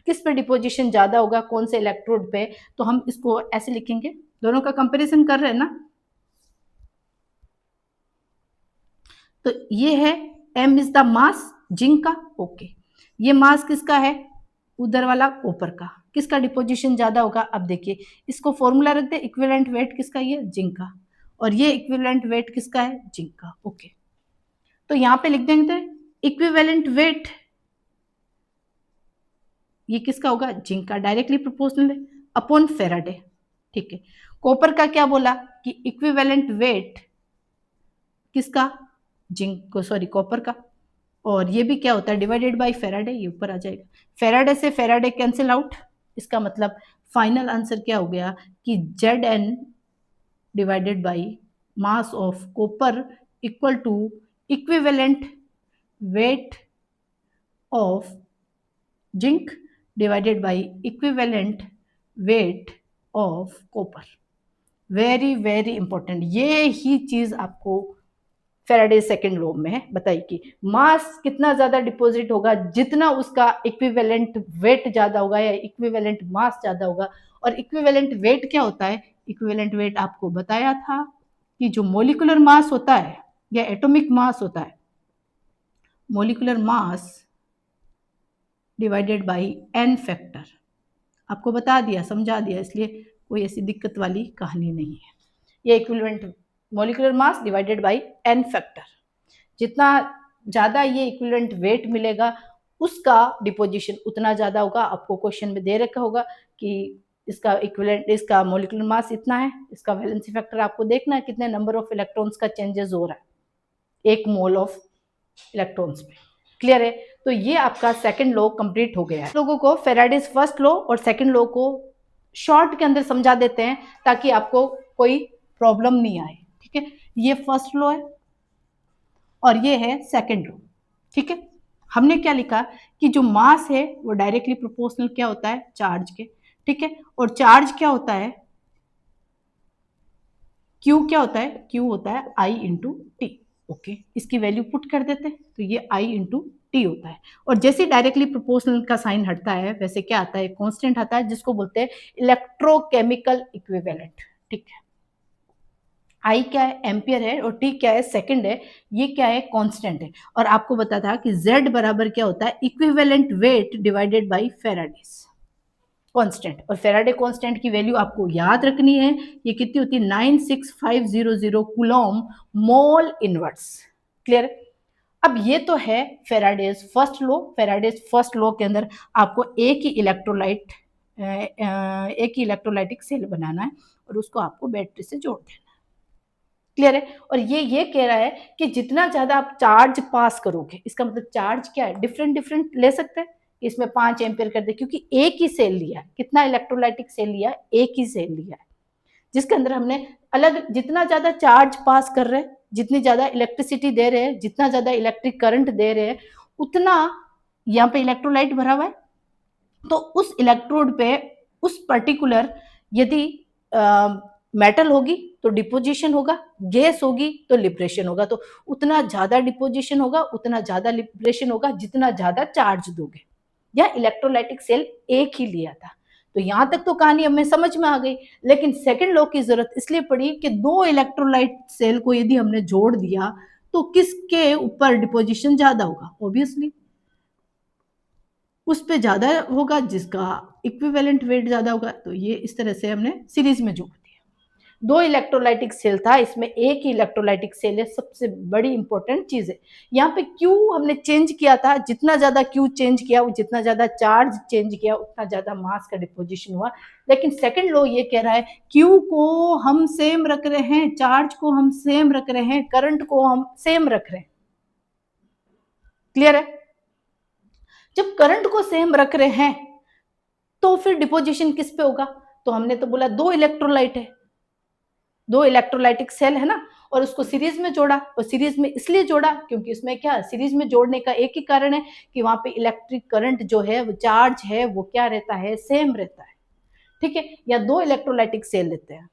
किस पे डिपोजिशन ज्यादा होगा, कौन से इलेक्ट्रोड पे, तो हम इसको ऐसे लिखेंगे, दोनों का कंपैरिजन कर रहे हैं ना। तो ये है m is the mass zinc का, ओके। ये मास किसका है, उधर वाला कॉपर का, किसका डिपोजिशन ज्यादा होगा। अब देखिए इसको फॉर्मूला रख दे, इक्विवेलेंट वेट किसका, ये जिंक का, और ये इक्विवेलेंट वेट किसका है, जिंक का, ओके। तो यहाँ पे लिख देंगे इक्विवेलेंट वेट, ये किसका होगा, जिंक का, डायरेक्टली प्रोपोर्शनल है, अपॉन फेराडे, ठीक है। कॉपर का क्या बोला कि इक्विवेलेंट वेट किसका, जिंक को, सॉरी कॉपर का, और ये भी क्या होता है डिवाइडेड बाय फेराडे, ये ऊपर आ जाएगा। फेराडे से फेराडे कैंसिल आउट, इसका मतलब फाइनल आंसर क्या हो गया कि Z N divided by mass of copper equal to equivalent weight of zinc divided by equivalent weight of copper. Very very important, ये ही चीज आपको फेराडे सेकंड लॉ में बताई कि मास कितना ज्यादा डिपॉजिट होगा, जितना उसका इक्विवेलेंट वेट ज्यादा होगा या इक्विवेलेंट मास ज्यादा होगा। और इक्विवेलेंट वेट क्या होता है, इक्विवेलेंट वेट आपको बताया था कि जो मोलिकुलर मास होता है या एटॉमिक मास होता है, molecular mass divided by N factor, आपको बता दिया, समझा दिया, इसलिए कोई ऐसी दिक्कत वाली कहानी नहीं है। ये equivalent molecular mass divided by N factor, जितना ज्यादा ये इक्विवेलेंट वेट मिलेगा उसका डिपोजिशन उतना ज्यादा होगा। आपको क्वेश्चन में दे रखा होगा कि इसका इक्विवेलेंट, इसका मोलिकुलर मास इतना है, इसका वैलेंसी फैक्टर आपको देखना है कितने नंबर ऑफ इलेक्ट्रॉन्स का चेंजेस हो रहा है एक मोल ऑफ इलेक्ट्रॉन्स में। क्लियर है, तो ये आपका सेकंड लॉ कंप्लीट हो गया है। लोगों को फेराडेज फर्स्ट लॉ और सेकंड लॉ को शॉर्ट के अंदर समझा देते हैं ताकि आपको कोई प्रॉब्लम नहीं आए, ठीक है। ये फर्स्ट लॉ है और ये है सेकंड लॉ, ठीक है। हमने क्या लिखा कि जो मास है वो डायरेक्टली प्रोपोर्शनल क्या होता है, चार्ज के, ठीक है। और चार्ज क्या होता है, Q क्या होता है, Q होता है I इंटू टी, ओके। इसकी वैल्यू पुट कर देते हैं तो ये I इंटू टी होता है। और जैसे डायरेक्टली प्रोपोर्शनल का साइन हटता है वैसे क्या आता है, कांस्टेंट आता है जिसको बोलते हैं इलेक्ट्रोकेमिकल इक्विवेलेंट, ठीक है। I क्या है, एम्पियर है, और T क्या है, सेकंड है, ये क्या है, कांस्टेंट है। और आपको बता था कि Z बराबर क्या होता है, equivalent weight divided by Faraday's constant. और फेराडे कांस्टेंट की वैल्यू आपको याद रखनी है, ये कितनी होती है, 96500 कूलॉम मोल इनवर्स। क्लियर। अब ये तो है Faraday's first law. Faraday's first law के अंदर आपको एक ही इलेक्ट्रोलाइटिक सेल बनाना है और उसको आपको बैटरी से जोड़ देना है। क्लियर है। और ये कह रहा है कि जितना ज्यादा आप चार्ज पास करोगे, इसका मतलब चार्ज क्या है, डिफरेंट डिफरेंट ले सकते हैं, इसमें 5 एम्पियर कर दे, क्योंकि एक ही सेल लिया है। कितना इलेक्ट्रोलाइटिक सेल लिया है, एक ही सेल लिया है, जिसके अंदर हमने अलग, जितना ज्यादा चार्ज पास कर रहे हैं, जितनी ज्यादा इलेक्ट्रिसिटी दे रहे हैं, जितना ज्यादा इलेक्ट्रिक करंट दे रहे हैं, उतना यहाँ पे इलेक्ट्रोलाइट भरा हुआ है। तो उस इलेक्ट्रोड पे उस पर्टिकुलर यदि मेटल होगी तो डिपोजिशन होगा, गैस होगी तो लिबरेशन होगा। तो उतना ज्यादा डिपोजिशन होगा, उतना ज्यादा लिबरेशन होगा जितना ज्यादा चार्ज दोगे। या इलेक्ट्रोलाइटिक सेल एक ही लिया था। तो यहां तक तो कहानी हमें समझ में आ गई, लेकिन सेकंड लॉ की जरूरत इसलिए पड़ी कि दो इलेक्ट्रोलाइट सेल को यदि हमने जोड़ दिया तो किसके ऊपर डिपोजिशन ज्यादा होगा? ऑब्वियसली उस पे ज्यादा होगा जिसका इक्विवेलेंट वेट ज्यादा होगा। तो ये इस तरह से हमने सीरीज में जोड़ दिया। दो इलेक्ट्रोलाइटिक सेल था, इसमें एक ही इलेक्ट्रोलाइटिक सेल है, सबसे बड़ी इंपॉर्टेंट चीज है। यहाँ पे क्यू हमने चेंज किया था, जितना ज्यादा क्यू चेंज किया, जितना ज्यादा चार्ज चेंज किया, उतना ज्यादा मास का डिपोजिशन हुआ। लेकिन सेकंड लॉ ये कह रहा है क्यू को हम सेम रख रहे हैं, चार्ज को हम सेम रख रहे हैं, करंट को हम सेम रख रहे हैं। क्लियर है? जब करंट को सेम रख रहे हैं तो फिर डिपोजिशन किस पे होगा? तो हमने तो बोला दो इलेक्ट्रोलाइट है, दो इलेक्ट्रोलाइटिक सेल है ना, और उसको सीरीज में जोड़ा। और सीरीज में इसलिए जोड़ा क्योंकि उसमें क्या, सीरीज में जोड़ने का एक ही कारण है कि वहां पे इलेक्ट्रिक करंट जो है, वो चार्ज है, वो क्या रहता है, सेम रहता है। ठीक है? या दो इलेक्ट्रोलाइटिक सेल लेते हैं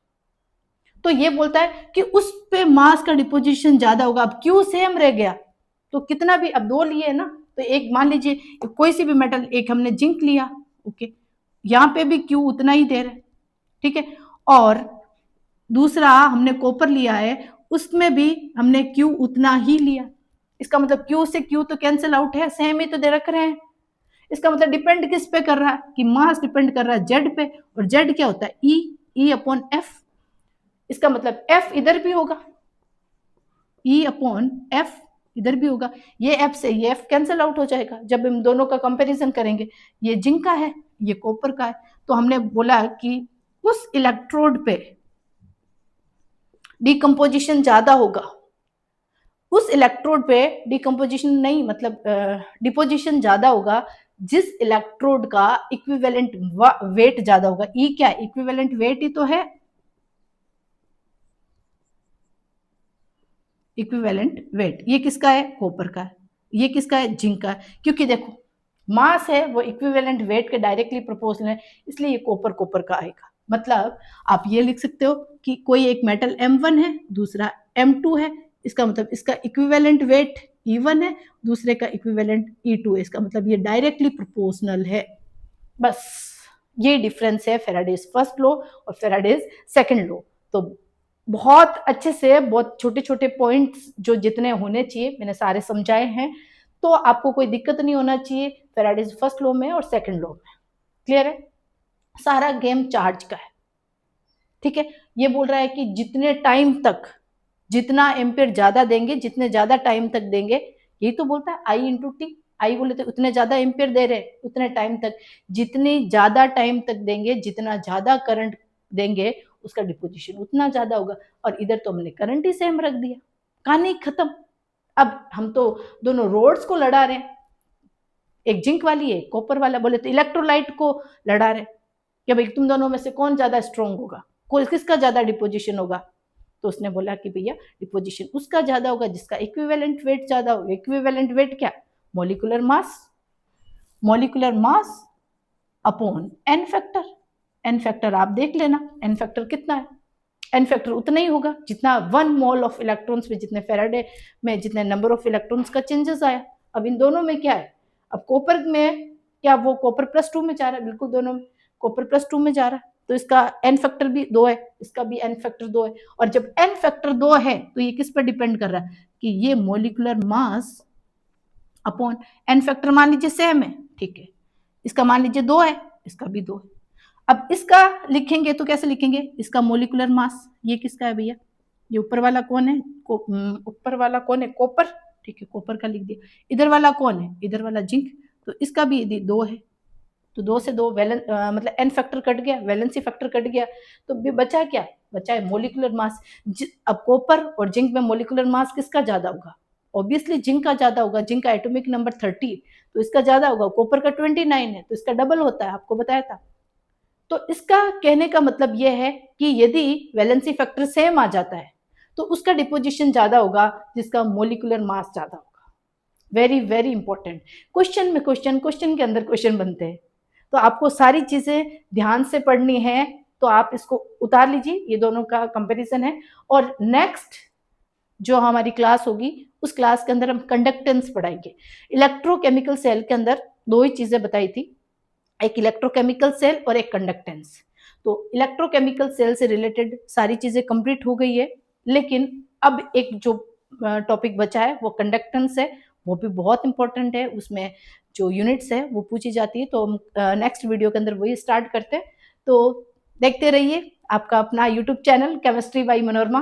तो ये बोलता है कि उस पे मास का डिपोजिशन ज्यादा होगा। अब क्यू सेम रह गया तो कितना भी, अब दो लिए ना, तो एक मान लीजिए कोई सी भी मेटल, एक हमने जिंक लिया, ओके, यहाँ पे भी क्यू उतना ही दे रहा है। ठीक है? और दूसरा हमने कॉपर लिया है, उसमें भी हमने क्यू उतना ही लिया। इसका मतलब क्यू से क्यू तो कैंसिल आउट है, सेम ही तो दे रख रहे हैं। इसका मतलब डिपेंड किस पे कर रहा है कि मास डिपेंड कर रहा है जेड पे, और जेड क्या होता है, ई अपॉन एफ। इसका मतलब एफ इधर भी होगा, ई अपॉन एफ इधर भी होगा। ये एफ से ये एफ कैंसिल आउट हो जाएगा जब हम दोनों का कंपैरिजन करेंगे। ये जिंक का है, ये कॉपर का है। तो हमने बोला कि उस इलेक्ट्रोड पे डिकम्पोजिशन ज्यादा होगा, उस इलेक्ट्रोड पे डिकम्पोजिशन नहीं, मतलब डिपोजिशन ज्यादा होगा जिस इलेक्ट्रोड का इक्विवेलेंट वेट ज्यादा होगा। ई क्या, इक्विवेलेंट वेट ही तो है, इक्विवेलेंट वेट। ये किसका है, कॉपर का है। ये किसका है, जिंक का है। क्योंकि देखो मास है वो इक्विवेलेंट वेट के डायरेक्टली प्रोपोर्शनल है, इसलिए ये कॉपर कॉपर का आएगा। मतलब आप ये लिख सकते हो कि कोई एक मेटल M1 है, दूसरा M2 है, इसका मतलब इसका इक्विवेलेंट वेट E1 है, दूसरे का इक्विवेलेंट E2 है। इसका मतलब ये डायरेक्टली प्रोपोर्शनल है। बस ये डिफरेंस है फेराडेज फर्स्ट लॉ और फेराडेज सेकंड लॉ। तो बहुत अच्छे से, बहुत छोटे छोटे पॉइंट्स जो जितने होने चाहिए मैंने सारे समझाए हैं, तो आपको कोई दिक्कत नहीं होना चाहिए फेराडेज फर्स्ट लॉ में और सेकंड लॉ में। क्लियर है? सारा गेम चार्ज का है। ठीक है? ये बोल रहा है कि जितने टाइम तक, जितना एम्पियर ज्यादा देंगे, जितने ज्यादा टाइम तक देंगे, यही तो बोलता है आई इंटू टी। आई बोले तो उतने ज्यादा एम्पियर दे रहे, उतने टाइम तक, जितनी ज्यादा टाइम तक देंगे, जितना ज्यादा करंट देंगे, उसका डिपोजिशन उतना ज्यादा होगा। और इधर तो हमने करंट ही सेम रख दिया, कहानी खत्म। अब हम तो दोनों रोड्स को लड़ा रहे हैं, एक जिंक वाली है, कॉपर वाला, बोले तो इलेक्ट्रोलाइट को लड़ा रहे कि भाई तुम दोनों में से कौन ज्यादा स्ट्रॉन्ग होगा, कोई किसका ज्यादा डिपोजिशन होगा। तो उसने बोला कि भैया डिपोजिशन उसका ज्यादा होगा जिसका इक्विवेलेंट वेट ज्यादा होगा। इक्विवेलेंट वेट क्या, molecular mass, molecular mass upon N factor. N factor आप देख लेना, एन फैक्टर कितना है, एन फैक्टर उतना ही होगा जितना 1 मोल ऑफ इलेक्ट्रॉन्स में, जितने फेराडे में जितने नंबर ऑफ इलेक्ट्रॉन्स का चेंजेस आया। अब इन दोनों में क्या है, अब कॉपर में क्या, वो कॉपर +2 में जा रहा है, बिल्कुल दोनों में कॉपर +2 में जा रहा है, तो इसका एन फैक्टर भी 2 है, इसका भी एन फैक्टर 2 है। और जब एन फैक्टर 2 है तो ये किस पर डिपेंड कर रहा है कि ये molecular mass upon N factor मान लीजिए सेम है, ठीक है, इसका मान लीजिए 2 है, इसका भी 2 है। अब इसका लिखेंगे तो कैसे लिखेंगे, इसका मोलिकुलर मास, ये किसका है भैया, ये ऊपर वाला कौन है, ऊपर वाला कौन है, कॉपर, ठीक है, कॉपर का लिख दिया। इधर वाला कौन है, इधर वाला जिंक, तो इसका भी 2 है। तो 2 से 2 मतलब एन फैक्टर कट गया, वैलेंसी फैक्टर कट गया, तो भी बचा क्या, बचा है मोलिकुलर मास। अब कॉपर और जिंक में मोलिकुलर मास किसका ज्यादा होगा, ऑब्वियसली जिंक का ज्यादा होगा। जिंक का एटॉमिक नंबर 30, तो इसका ज्यादा होगा। कॉपर का 29 है, तो इसका डबल होता है, आपको बताया था। तो इसका कहने का मतलब यह है कि यदि वैलेंसी फैक्टर सेम आ जाता है तो उसका डिपोजिशन ज्यादा होगा जिसका मोलिकुलर मास ज्यादा होगा। वेरी वेरी इंपॉर्टेंट क्वेश्चन में, क्वेश्चन के अंदर क्वेश्चन बनते हैं, तो आपको सारी चीजें ध्यान से पढ़नी है तो आप इसको उतार लीजिए, ये दोनों का कंपैरिजन है। और नेक्स्ट जो हमारी क्लास होगी उस क्लास के अंदर हम कंडक्टेंस पढ़ाएंगे। इलेक्ट्रोकेमिकल सेल के अंदर दो ही चीजें बताई थी, एक इलेक्ट्रोकेमिकल सेल और एक कंडक्टेंस। तो इलेक्ट्रोकेमिकल सेल से रिलेटेड सारी चीजें कंप्लीट हो गई है, लेकिन अब एक जो टॉपिक बचा है वो कंडक्टेंस है, वो भी बहुत इंपॉर्टेंट है, उसमें जो यूनिट्स है वो पूछी जाती है। तो हम नेक्स्ट वीडियो के अंदर वही स्टार्ट करते हैं। तो देखते रहिए आपका अपना YouTube channel chemistry by Manorama.